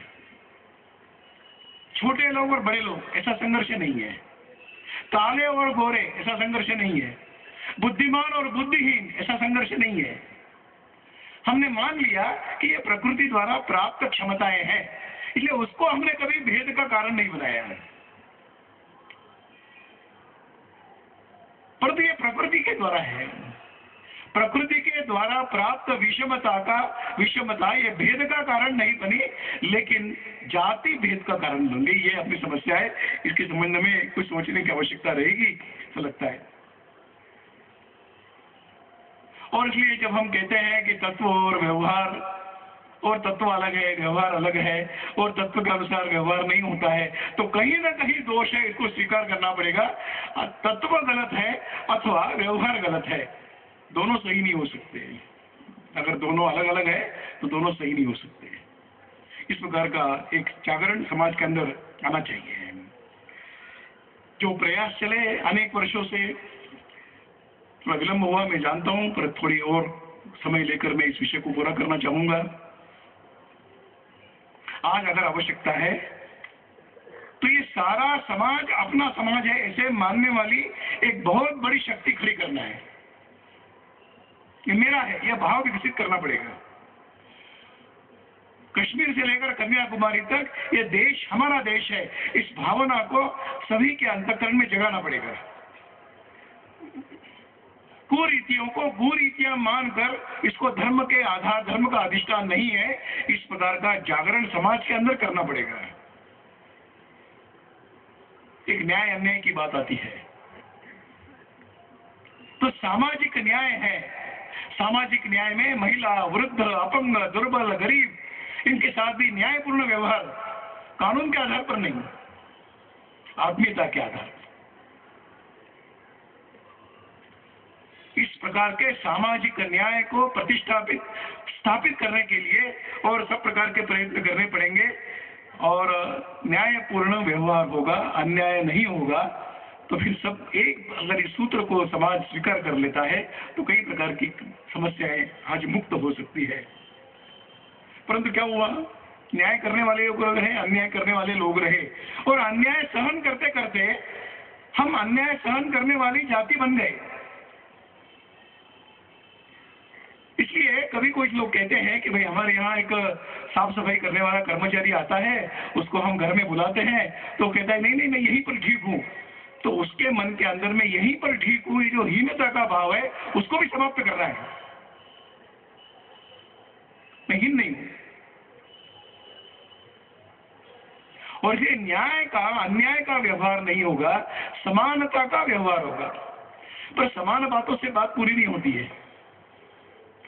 छोटे लोग और बड़े लोग, ऐसा संघर्ष नहीं है। काले और गोरे, ऐसा संघर्ष नहीं है। बुद्धिमान और बुद्धिहीन, ऐसा संघर्ष नहीं है। हमने मान लिया कि ये प्रकृति द्वारा प्राप्त क्षमताएं हैं, इसलिए उसको हमने कभी भेद का कारण नहीं बनाया है। परंतु ये प्रकृति के द्वारा है। प्रकृति के द्वारा प्राप्त विषमता ये भेद का कारण नहीं बनी, लेकिन जाति भेद का कारण बन गई। ये अपनी समस्या है, इसके संबंध में कुछ सोचने की आवश्यकता रहेगी, तो लगता है। और इसलिए जब हम कहते हैं कि तत्व और व्यवहार, और तत्व अलग है, व्यवहार अलग है, और तत्व के अनुसार व्यवहार नहीं होता है, तो कहीं ना कहीं दोष है, इसको स्वीकार करना पड़ेगा। तत्व गलत है अथवा व्यवहार गलत है, दोनों सही नहीं हो सकते। अगर दोनों अलग अलग है तो दोनों सही नहीं हो सकते। इस प्रकार का एक जागरण समाज के अंदर आना चाहिए। जो प्रयास चले अनेक वर्षों से, थोड़ा विलंब हुआ मैं जानता हूं, पर थोड़ी और समय लेकर मैं इस विषय को पूरा करना चाहूंगा। आज अगर आवश्यकता है तो ये सारा समाज अपना समाज है ऐसे मानने वाली एक बहुत बड़ी शक्ति खड़ी करना है। ये मेरा है, यह भाव विकसित करना पड़ेगा। कश्मीर से लेकर कन्याकुमारी तक ये देश हमारा देश है, इस भावना को सभी के अंतःकरण में जगाना पड़ेगा। कुरीतियों को कुरीतियां मानकर इसको धर्म के आधार, धर्म का अधिष्ठान नहीं है, इस प्रकार का जागरण समाज के अंदर करना पड़ेगा। एक न्याय अन्याय की बात आती है तो सामाजिक न्याय है। सामाजिक न्याय में महिला, वृद्ध, अपंग, दुर्बल, गरीब, इनके साथ भी न्यायपूर्ण व्यवहार कानून के आधार पर नहीं, आत्मीयता के आधार पर। इस प्रकार के सामाजिक न्याय को स्थापित करने के लिए और सब प्रकार के प्रयत्न करने पड़ेंगे, और न्यायपूर्ण व्यवहार होगा, अन्याय नहीं होगा। तो फिर सब एक, अगर इस सूत्र को समाज स्वीकार कर लेता है तो कई प्रकार की समस्याएं आज मुक्त हो सकती है। परंतु क्या हुआ, न्याय करने वाले लोग रहे, अन्याय करने वाले लोग रहे, और अन्याय सहन करते करते हम अन्याय सहन करने वाली जाति बन गए। इसलिए कभी कुछ लोग कहते हैं कि भाई हमारे यहाँ एक साफ सफाई करने वाला कर्मचारी आता है, उसको हम घर में बुलाते हैं, तो कहता है नहीं नहीं मैं यहीं पर ठीक हूँ। तो उसके मन के अंदर में यहीं पर ठीक हूँ, जो हीनता का भाव है उसको भी समाप्त करना है। मैं हीन नहीं हूं। और ये न्याय का अन्याय का व्यवहार नहीं होगा, समानता का व्यवहार होगा। पर समान बातों से बात पूरी नहीं होती है।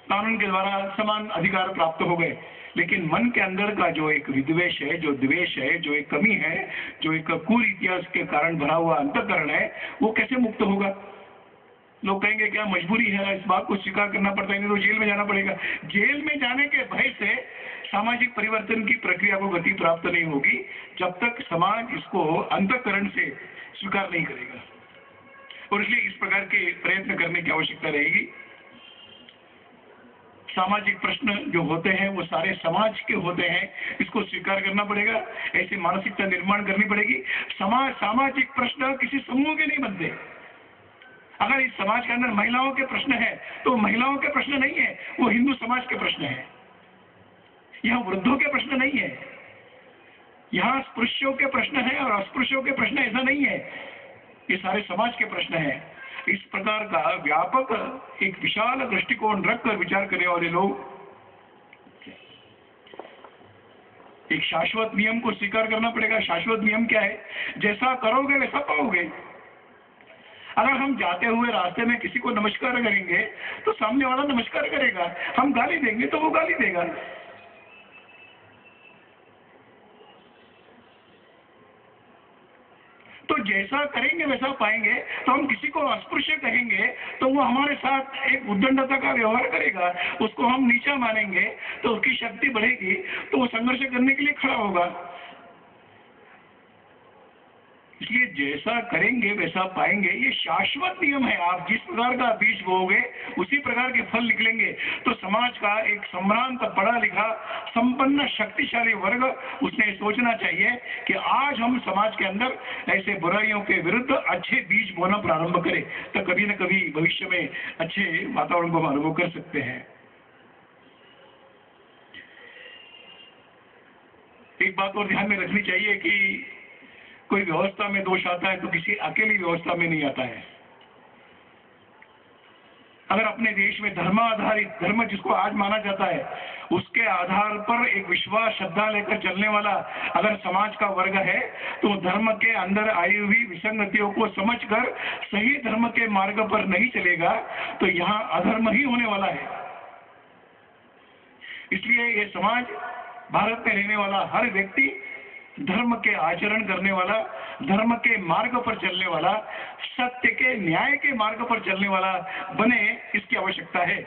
कानून के द्वारा समान अधिकार प्राप्त हो गए, लेकिन मन के अंदर का जो एक विद्वेष है, जो द्वेष है, जो एक कमी है, जो एक कुरीतियां के कारण भरा हुआ अंतःकरण है, वो कैसे मुक्त होगा? लोग कहेंगे क्या मजबूरी है, इस बात को स्वीकार करना पड़ता है, नहीं तो जेल में जाना पड़ेगा। जेल में जाने के भय से सामाजिक परिवर्तन की प्रक्रिया को गति प्राप्त नहीं होगी जब तक समाज इसको अंतःकरण से स्वीकार नहीं करेगा। और इसलिए इस प्रकार के प्रयत्न करने की आवश्यकता रहेगी। सामाजिक प्रश्न जो होते हैं वो सारे समाज के होते हैं, इसको स्वीकार करना पड़ेगा। ऐसी मानसिकता निर्माण करनी पड़ेगी। सामाजिक प्रश्न किसी समूह के नहीं बनते। अगर इस समाज के अंदर महिलाओं के प्रश्न है तो महिलाओं के प्रश्न नहीं है, वो हिंदू समाज के प्रश्न है। यहाँ वृद्धों के प्रश्न नहीं है, यहाँ स्पृश्यों के प्रश्न है और अस्पृश्यों के प्रश्न ऐसा नहीं है, ये सारे समाज के प्रश्न है। इस प्रकार का व्यापक एक विशाल दृष्टिकोण रखकर विचार करने वाले लोग एक शाश्वत नियम को स्वीकार करना पड़ेगा। शाश्वत नियम क्या है? जैसा करोगे वैसा पाओगे। अगर हम जाते हुए रास्ते में किसी को नमस्कार करेंगे तो सामने वाला नमस्कार करेगा, हम गाली देंगे तो वो गाली देगा। तो जैसा करेंगे वैसा पाएंगे। तो हम किसी को अस्पृश्य कहेंगे तो वो हमारे साथ एक उद्दंडता का व्यवहार करेगा, उसको हम नीचा मानेंगे तो उसकी शक्ति बढ़ेगी, तो वो संघर्ष करने के लिए खड़ा होगा। इसलिए जैसा करेंगे वैसा पाएंगे, ये शाश्वत नियम है। आप जिस प्रकार का बीज बोओगे उसी प्रकार के फल निकलेंगे। तो समाज का एक सम्भ्रांत पढ़ा लिखा संपन्न शक्तिशाली वर्ग उसने सोचना चाहिए कि आज हम समाज के अंदर ऐसे बुराइयों के विरुद्ध अच्छे बीज बोना प्रारंभ करें, तो कभी न कभी भविष्य में अच्छे वातावरण को हम अनुभव कर सकते हैं। एक बात और ध्यान में रखनी चाहिए कि कोई व्यवस्था में दोष आता है तो किसी अकेली व्यवस्था में नहीं आता है। अगर अपने देश में धर्माधारित, धर्म जिसको आज माना जाता है, उसके आधार पर एक विश्वास श्रद्धा लेकर चलने वाला अगर समाज का वर्ग है, तो धर्म के अंदर आई हुई विसंगतियों को समझकर सही धर्म के मार्ग पर नहीं चलेगा तो यहाँ अधर्म ही होने वाला है। इसलिए ये समाज, भारत में रहने वाला हर व्यक्ति धर्म के आचरण करने वाला, धर्म के मार्ग पर चलने वाला, सत्य के न्याय के मार्ग पर चलने वाला बने, इसकी आवश्यकता है।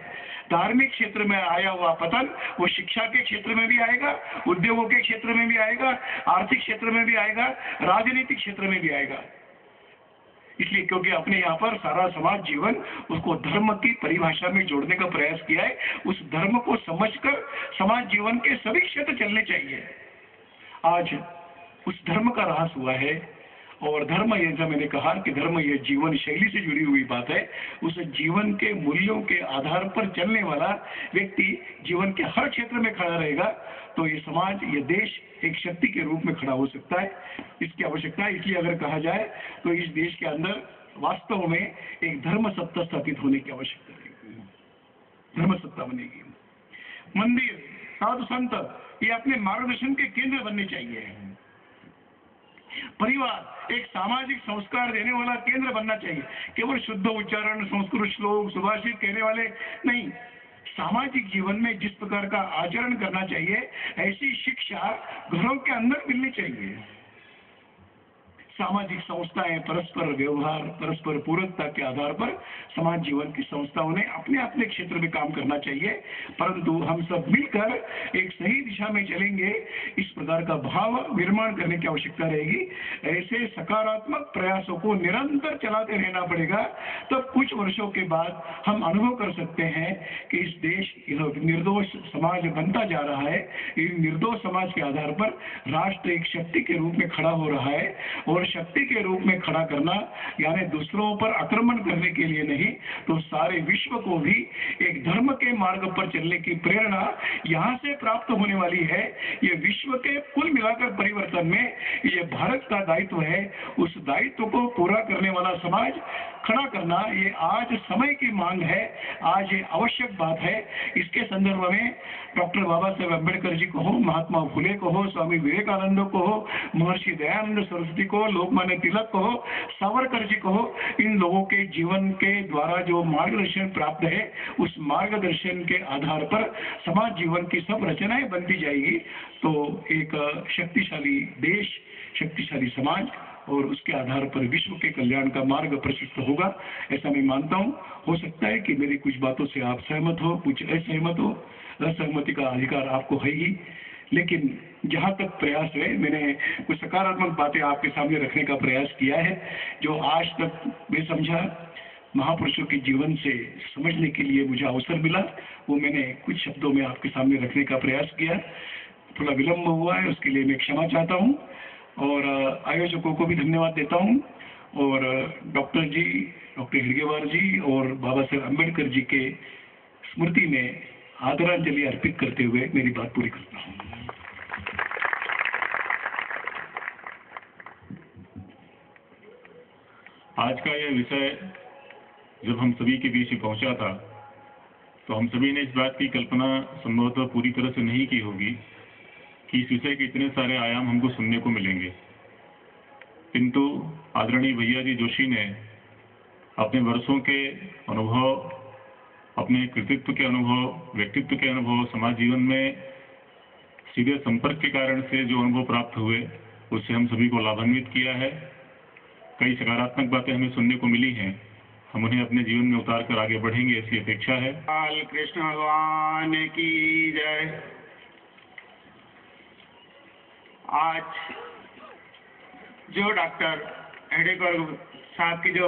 धार्मिक क्षेत्र में आया हुआ पतन वो शिक्षा के क्षेत्र में भी आएगा, उद्योगों के क्षेत्र में भी आएगा, आर्थिक क्षेत्र में भी आएगा, राजनीतिक क्षेत्र में भी आएगा। इसलिए क्योंकि अपने यहाँ पर सारा समाज जीवन उसको धर्म की परिभाषा में जोड़ने का प्रयास किया है। उस धर्म को समझकर समाज जीवन के सभी क्षेत्र चलने चाहिए। आज उस धर्म का ह्रास हुआ है, और धर्म, ये जो मैंने कहा कि धर्म ये जीवन शैली से जुड़ी हुई बात है। उस जीवन के मूल्यों के आधार पर चलने वाला व्यक्ति जीवन के हर क्षेत्र में खड़ा रहेगा तो ये समाज, ये देश एक शक्ति के रूप में खड़ा हो सकता है। इसकी आवश्यकता है। इसलिए अगर कहा जाए तो इस देश के अंदर वास्तव में एक धर्म सत्ता स्थापित होने की आवश्यकता है। धर्म सत्ता बनेगी। मंदिर, साधु संत ये अपने मार्गदर्शन के केंद्र बनने चाहिए। परिवार एक सामाजिक संस्कार देने वाला केंद्र बनना चाहिए। केवल शुद्ध उच्चारण, संस्कृत श्लोक, सुभाषित कहने वाले नहीं, सामाजिक जीवन में जिस प्रकार का आचरण करना चाहिए ऐसी शिक्षा घरों के अंदर मिलनी चाहिए। सामाजिक संस्थाएं परस्पर व्यवहार, परस्पर पूरकता के आधार पर समाज जीवन की संस्थाओं ने अपने अपने क्षेत्र में काम करना चाहिए, परंतु हम सब मिलकर एक सही दिशा में चलेंगे, इस प्रकार का भाव निर्माण करने की आवश्यकता रहेगी। ऐसे सकारात्मक प्रयासों को निरंतर चलाते रहना पड़ेगा। तब कुछ वर्षों के बाद हम अनुभव कर सकते हैं कि इस देश निर्दोष समाज बनता जा रहा है। इस निर्दोष समाज के आधार पर राष्ट्र एक शक्ति के रूप में खड़ा हो रहा है, और शक्ति के रूप में खड़ा करना यानी दूसरों पर आक्रमण करने के लिए नहीं, तो सारे विश्व को भी एक धर्म के मार्ग पर चलने की प्रेरणा यहाँ से प्राप्त होने वाली है। ये विश्व के कुल मिलाकर परिवर्तन में ये भारत का दायित्व है। उस दायित्व को पूरा करने वाला समाज खड़ा करना ये आज समय की मांग है, आज ये आवश्यक बात है। इसके संदर्भ में डॉक्टर बाबा साहेब अम्बेडकर जी को हो, महात्मा फुले को हो, स्वामी विवेकानंद को हो, महर्षि दयानंद सरस्वती को, लोकमान्य तिलक को हो, सावरकर जी को हो, इन लोगों के जीवन के द्वारा जो मार्गदर्शन प्राप्त है उस मार्गदर्शन के आधार पर समाज जीवन की सब रचनाएं बनती जाएगी। तो एक शक्तिशाली देश, शक्तिशाली समाज और उसके आधार पर विश्व के कल्याण का मार्ग प्रशस्त होगा, ऐसा मैं मानता हूँ। हो सकता है कि मेरी कुछ बातों से आप सहमत हो, कुछ असहमत हो, असहमति का अधिकार आपको है ही, लेकिन जहाँ तक प्रयास है मैंने कुछ सकारात्मक बातें आपके सामने रखने का प्रयास किया है। जो आज तक मैं समझा महापुरुषों के जीवन से समझने के लिए मुझे अवसर मिला, वो मैंने कुछ शब्दों में आपके सामने रखने का प्रयास किया। थोड़ा विलम्ब हुआ है, उसके लिए मैं क्षमा चाहता हूँ, और आयोजकों को भी धन्यवाद देता हूँ, और डॉक्टर हेडगेवार जी और बाबा साहेब अम्बेडकर जी के स्मृति में आदरांजलि अर्पित करते हुए मेरी बात पूरी करता हूँ। आज का यह विषय जब हम सभी के बीच पहुंचा था तो हम सभी ने इस बात की कल्पना संभवतः पूरी तरह से नहीं की होगी कि इस विषय के इतने सारे आयाम हमको सुनने को मिलेंगे, किंतु आदरणीय भैया जी जोशी ने अपने वर्षों के अनुभव, अपने कृतित्व के अनुभव, व्यक्तित्व के अनुभव, समाज जीवन में सीधे संपर्क के कारण से जो अनुभव प्राप्त हुए उससे हम सभी को लाभान्वित किया है। कई सकारात्मक बातें हमें सुनने को मिली हैं, हम उन्हें अपने जीवन में उतार कर आगे बढ़ेंगे, ऐसी अपेक्षा है। कृष्ण भगवान की जय। आज जो डॉक्टर हेडेकर साहब की जो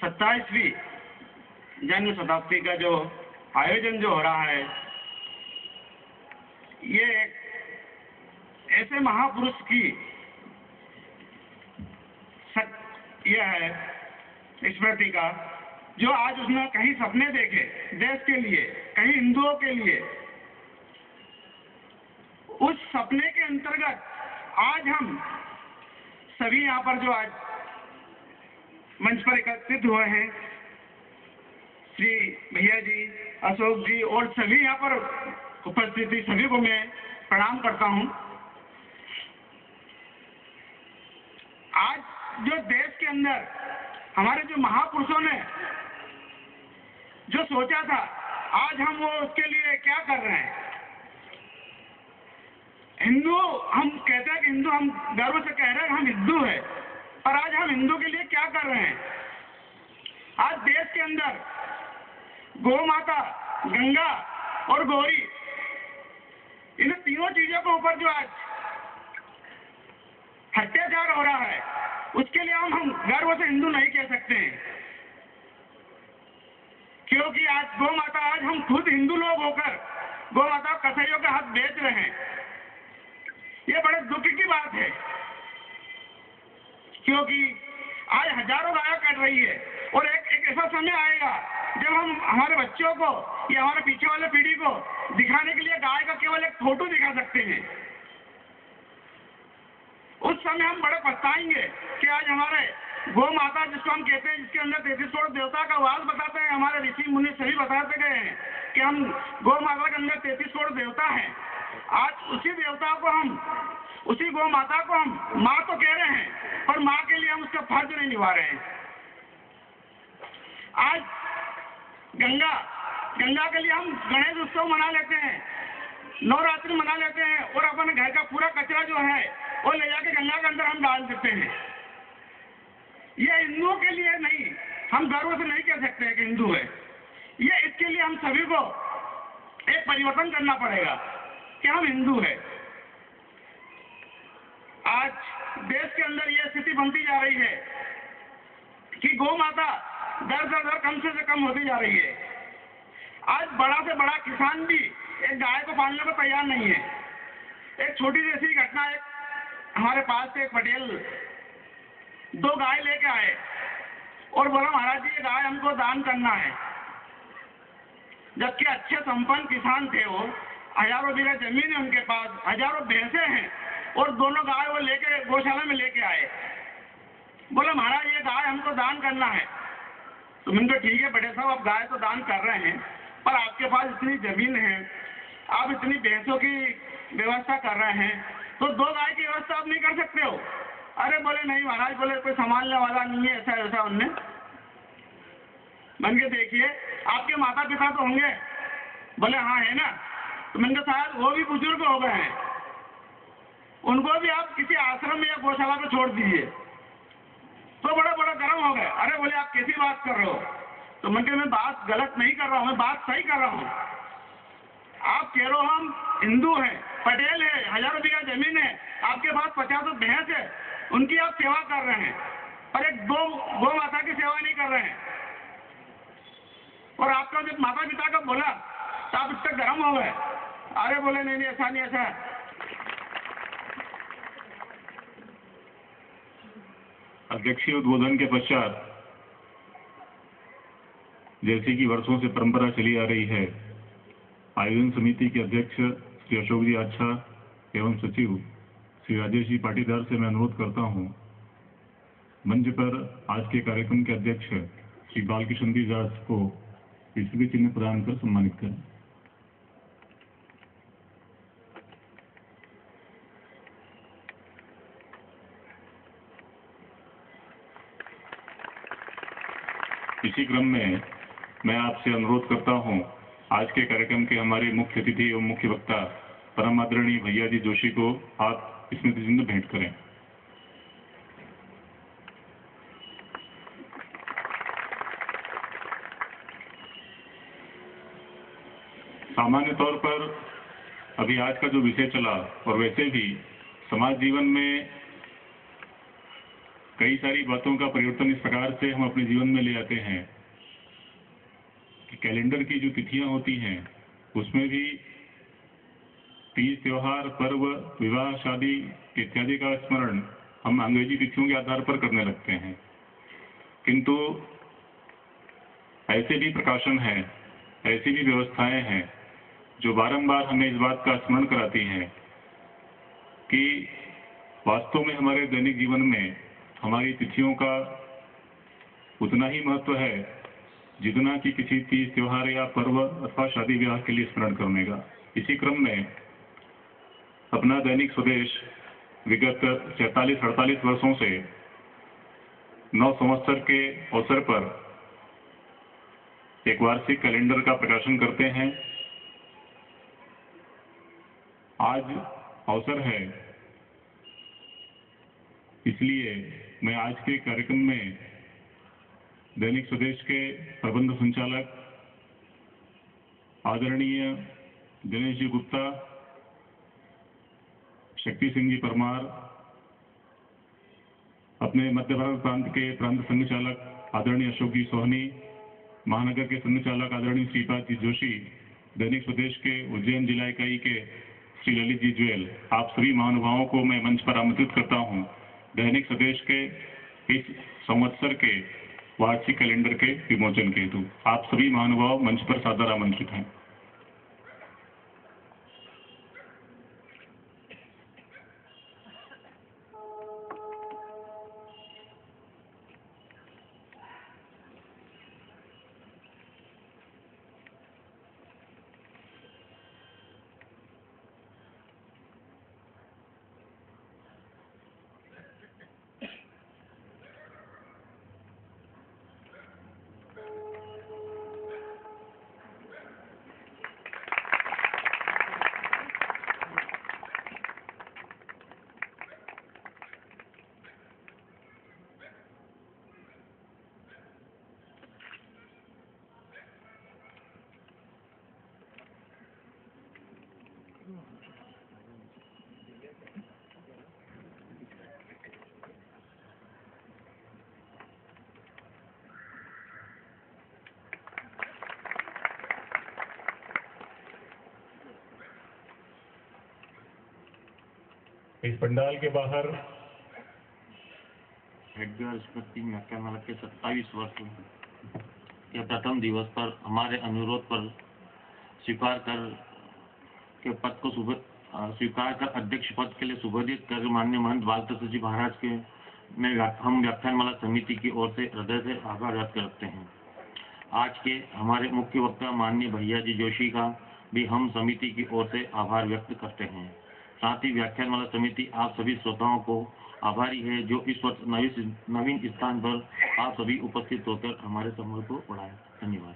27वीं जन्म शताब्दी का जो आयोजन जो हो रहा है, ये एक ऐसे महापुरुष की यह है स्मृति का, जो आज उसने कहीं सपने देखे देश के लिए, कहीं हिंदुओं के लिए। उस सपने के अंतर्गत आज हम सभी यहाँ पर जो आज मंच पर एकत्रित हुए हैं, श्री भैया जी, अशोक जी और सभी यहाँ पर उपस्थिति सभी को मैं प्रणाम करता हूँ। आज जो देश के अंदर हमारे जो महापुरुषों ने जो सोचा था, आज हम वो उसके लिए क्या कर रहे हैं। हिंदू, हम कहते हैं कि हिंदू, हम गर्व से कह रहे हैं हम हिंदू हैं, पर आज हम हिंदू के लिए क्या कर रहे हैं। आज देश के अंदर गौ माता, गंगा और गौरी, इन तीनों चीजों के ऊपर जो आज अत्याचार हो रहा है, उसके लिए हम गर्व से हिंदू नहीं कह सकते हैं। क्योंकि आज गौ माता, आज हम खुद हिंदू लोग होकर गौ माता कसाईयों के हाथ बेच रहे हैं। ये बड़े दुख की बात है, क्योंकि आज हजारों गायें कट रही है और एक ऐसा समय आएगा जब हम हमारे बच्चों को या हमारे पीछे वाले पीढ़ी को दिखाने के लिए गाय का केवल एक फोटो दिखा सकते हैं। उस समय हम बड़े पछताएंगे कि आज हमारे गौ माता, जिसको हम कहते हैं, जिसके अंदर 33 करोड़ देवता का वास बताते हैं, हमारे ऋषि मुनि सभी बताते गए हैं कि हम गौ माता के अंदर 33 करोड़ देवता हैं। आज उसी देवता को हम, उसी गौ माता को हम माँ तो कह रहे हैं, पर माँ के लिए हम उसका फर्ज नहीं निभा रहे हैं। आज गंगा के लिए हम गणेश उत्सव मना लेते हैं, नवरात्रि मना लेते हैं और अपने घर का पूरा कचरा जो है वो ले जाके गंगा के अंदर हम डाल देते हैं। ये हिंदुओं के लिए नहीं, हम गर्व से नहीं कह सकते हैं कि हिंदू है। ये इसके लिए हम सभी को एक परिवर्तन करना पड़ेगा कि हम हिंदू है। आज देश के अंदर यह स्थिति बनती जा रही है कि गौ माता दर कम से कम होती जा रही है। आज बड़ा से बड़ा किसान भी एक गाय को पालने को तैयार नहीं है। एक छोटी जैसी घटना, एक हमारे पास से एक पटेल 2 गाय लेके आए और बोला, महाराज जी ये गाय हमको दान करना है। जबकि अच्छे संपन्न किसान थे, वो हजारों बीघा जमीन है उनके पास, हजारों भैंसे हैं और दोनों गाय वो लेके गौशाला में लेके आए। बोला महाराज ये गाय हमको दान करना है। तो मैंने कहा ठीक है बड़े साहब, आप गाय तो दान कर रहे हैं, पर आपके पास इतनी जमीन है, आप इतनी भैंसों की व्यवस्था कर रहे हैं, तो 2 गाय की व्यवस्था आप नहीं कर सकते हो। अरे बोले नहीं महाराज, बोले कोई संभालने वाला नहीं है, ऐसा उनने। मैंने कहा देखिए आपके माता पिता तो होंगे। बोले हाँ है ना। तो मैंने कहा शायद वो भी बुजुर्ग हो गए हैं, उनको भी आप किसी आश्रम में या गौशाला पे छोड़ दीजिए। तो बड़ा गर्म हो गए। अरे बोले आप कैसी बात कर रहे हो। तो मैंने कहा मैं बात गलत नहीं कर रहा हूँ, मैं बात सही कर रहा हूँ। आप कह रहे हो हम हिंदू हैं, पटेल है, हजारों बीघा जमीन है, आपके पास 50 भैंस है, उनकी आप सेवा कर रहे हैं, पर एक गौ माता की सेवा नहीं कर रहे हैं। और आपका जब माता पिता का बोला तो आप इससे गर्म हो गए। अरे बोले नहीं ऐसा नहीं, ऐसा है। अध्यक्षीय उद्बोधन के पश्चात जैसे कि वर्षों से परंपरा चली आ रही है, आयोजन समिति के अध्यक्ष श्री अशोक जी आच्छा एवं सचिव श्री राजेश जी पाटीदार से मैं अनुरोध करता हूं, मंच पर आज के कार्यक्रम के अध्यक्ष श्री बालकिशन जी दास को स्मृति चिन्ह प्रदान कर सम्मानित करें। इसी क्रम में मैं आपसे अनुरोध करता हूं, आज के कार्यक्रम के हमारे मुख्य अतिथि एवं मुख्य वक्ता परम आदरणीय भैया जी जोशी को आप स्मृति चिन्ह भेंट करें। सामान्य तौर पर अभी आज का जो विषय चला और वैसे भी समाज जीवन में कई सारी बातों का परिवर्तन इस प्रकार से हम अपने जीवन में ले आते हैं कि कैलेंडर की जो तिथियां होती हैं उसमें भी तीज, त्योहार, पर्व, विवाह, शादी इत्यादि का स्मरण हम अंग्रेजी तिथियों के आधार पर करने लगते हैं। किंतु ऐसे भी प्रकाशन हैं, ऐसी भी व्यवस्थाएं हैं जो बारंबार हमें इस बात का स्मरण कराती हैं कि वास्तव में हमारे दैनिक जीवन में हमारी तिथियों का उतना ही महत्व है जितना कि किसी तीज, त्योहार या पर्व अथवा शादी ब्याह के लिए स्मरण करने का। इसी क्रम में अपना दैनिक स्वदेश विगत 47-48 वर्षों से 9 संवत्सर के अवसर पर एक वार्षिक कैलेंडर का प्रकाशन करते हैं। आज अवसर है, इसलिए मैं आज के कार्यक्रम में दैनिक स्वदेश के प्रबंध संचालक आदरणीय दिनेश जी गुप्ता, शक्ति सिंह जी परमार, अपने मध्य भारत प्रांत के प्रांत संघ चालक आदरणीय अशोक जी सोहनी, महानगर के संघ चालक आदरणीय श्रीपाद जी जोशी, दैनिक स्वदेश के उज्जैन जिला इकाई के श्री ललित जी ज्वेल, आप सभी महानुभावों को मैं मंच पर आमंत्रित करता हूं दैनिक स्वदेश के इस संवत्सर के वार्षिक कैलेंडर के विमोचन के हेतु। आप सभी महानुभाव मंच पर सादर आमंत्रित हैं। इस पंडाल के बाहर एडगर स्मृति व्याख्यानमाला के 27 वर्ष के प्रथम दिवस पर हमारे अनुरोध पर स्वीकार कर अध्यक्ष पद के लिए सुबोधित कर माननीय महंत बाल तत्व जी महाराज के हम व्याख्यानमाला समिति की ओर से हृदय से आभार व्यक्त करते हैं। आज के हमारे मुख्य वक्ता माननीय भैया जी जोशी का भी हम समिति की ओर से आभार व्यक्त करते हैं। साथ ही व्याख्यानमाला समिति आप सभी श्रोताओं को आभारी है जो इस वर्ष नवीन स्थान पर आप सभी उपस्थित होकर हमारे समूह को बढ़ाया। धन्यवाद।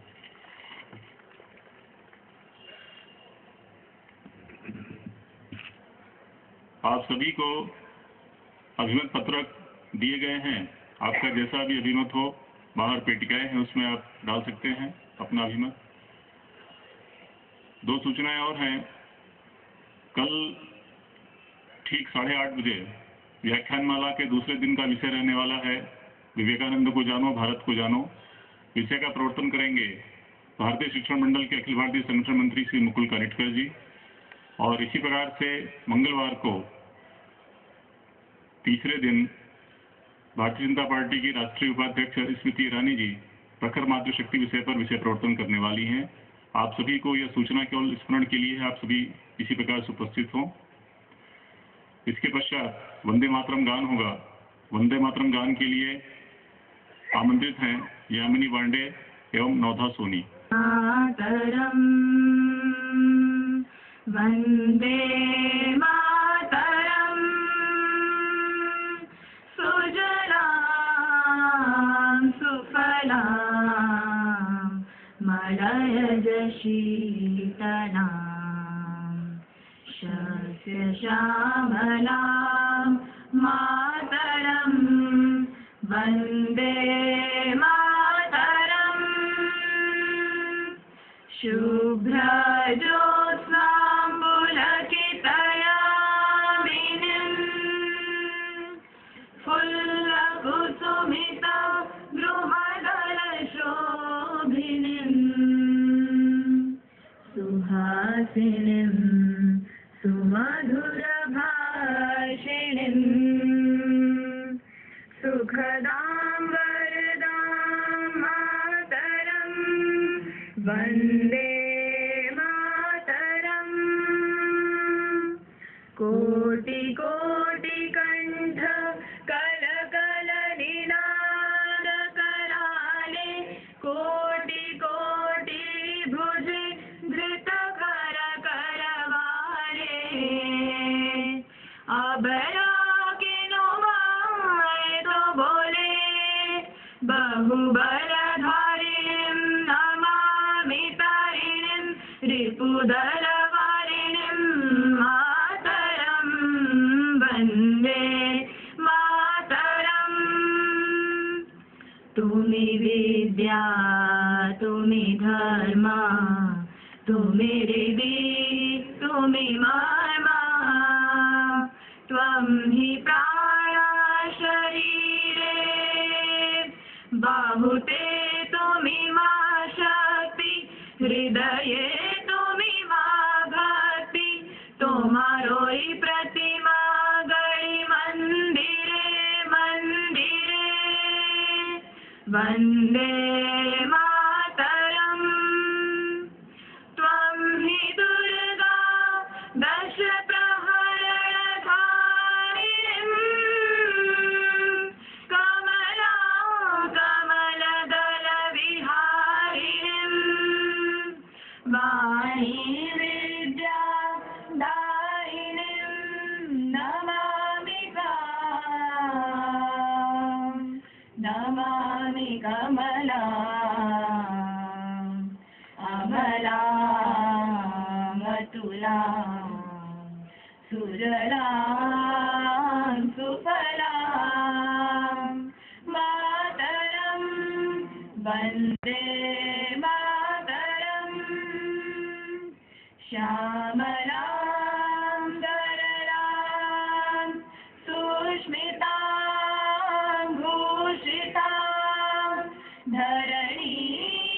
आप सभी को अभिमत पत्रक दिए गए हैं। आपका जैसा भी अभिमत हो, बाहर पेटिकाएं हैं उसमें आप डाल सकते हैं अपना अभिमत। 2 सूचनाएं और हैं। कल ठीक 8:30 बजे व्याख्यानमाला के दूसरे दिन का विषय रहने वाला है विवेकानंद को जानो, भारत को जानो। विषय का प्रवर्तन करेंगे भारतीय शिक्षण मंडल के अखिल भारतीय संगठन मंत्री श्री मुकुल कानिटकर जी। और इसी प्रकार से मंगलवार को तीसरे दिन भारतीय जनता पार्टी की राष्ट्रीय उपाध्यक्ष स्मृति ईरानी जी प्रखर मातृशक्ति विषय पर विषय प्रवर्तन करने वाली हैं। आप सभी को यह सूचना केवल स्मरण के लिए है, आप सभी इसी प्रकार से उपस्थित हों। इसके पश्चात वंदे मातरम गान होगा। वंदे मातरम गान के लिए आमंत्रित हैं यामिनी पांडे एवं नवधा सोनी। मातरम वंदे मातरम सुजलां सुफलां मलयज शीतलां शस्य श्यामलां मातरं वन्दे मातरं शुभ्रज्योत्स्नां पुलकितयामिनीं फुल्लकुसुमितद्रुमदलशोभिनीं सुहासिनीं सुमधुरभाषिणीं सुखदां वरदां मातरं वन्दे मातरम् कोटि कोटि कंठ कल कल निनाद कराले कोटि कोटि भुज धृत कर करवाले अबरा किनो माय तो बोले बहुबलधारिणीं नमामि तारिणीं रिपुदलवारिणीं मातरं वन्दे मातरम् तुमि विद्या तुमि धर्म तुमि हृदि तुमि मर्मा त्वं हि प्राणा शरीरे बाहुते तुमि मा शक्ति हृदये तुमि मा भक्ति तोमारोई प्रतिमा गई मंदिरे मंदिरे वन्दे मातरम् त्वं हि दुर्गा दश प्रहरणधारिणीं कमला कमलदलविहारिणीं वाणी विद्या दायिनीं नमामि नमामि कमला अमला मतुला सुजला सुफला मातरं वन्दे मातरम् श्यामला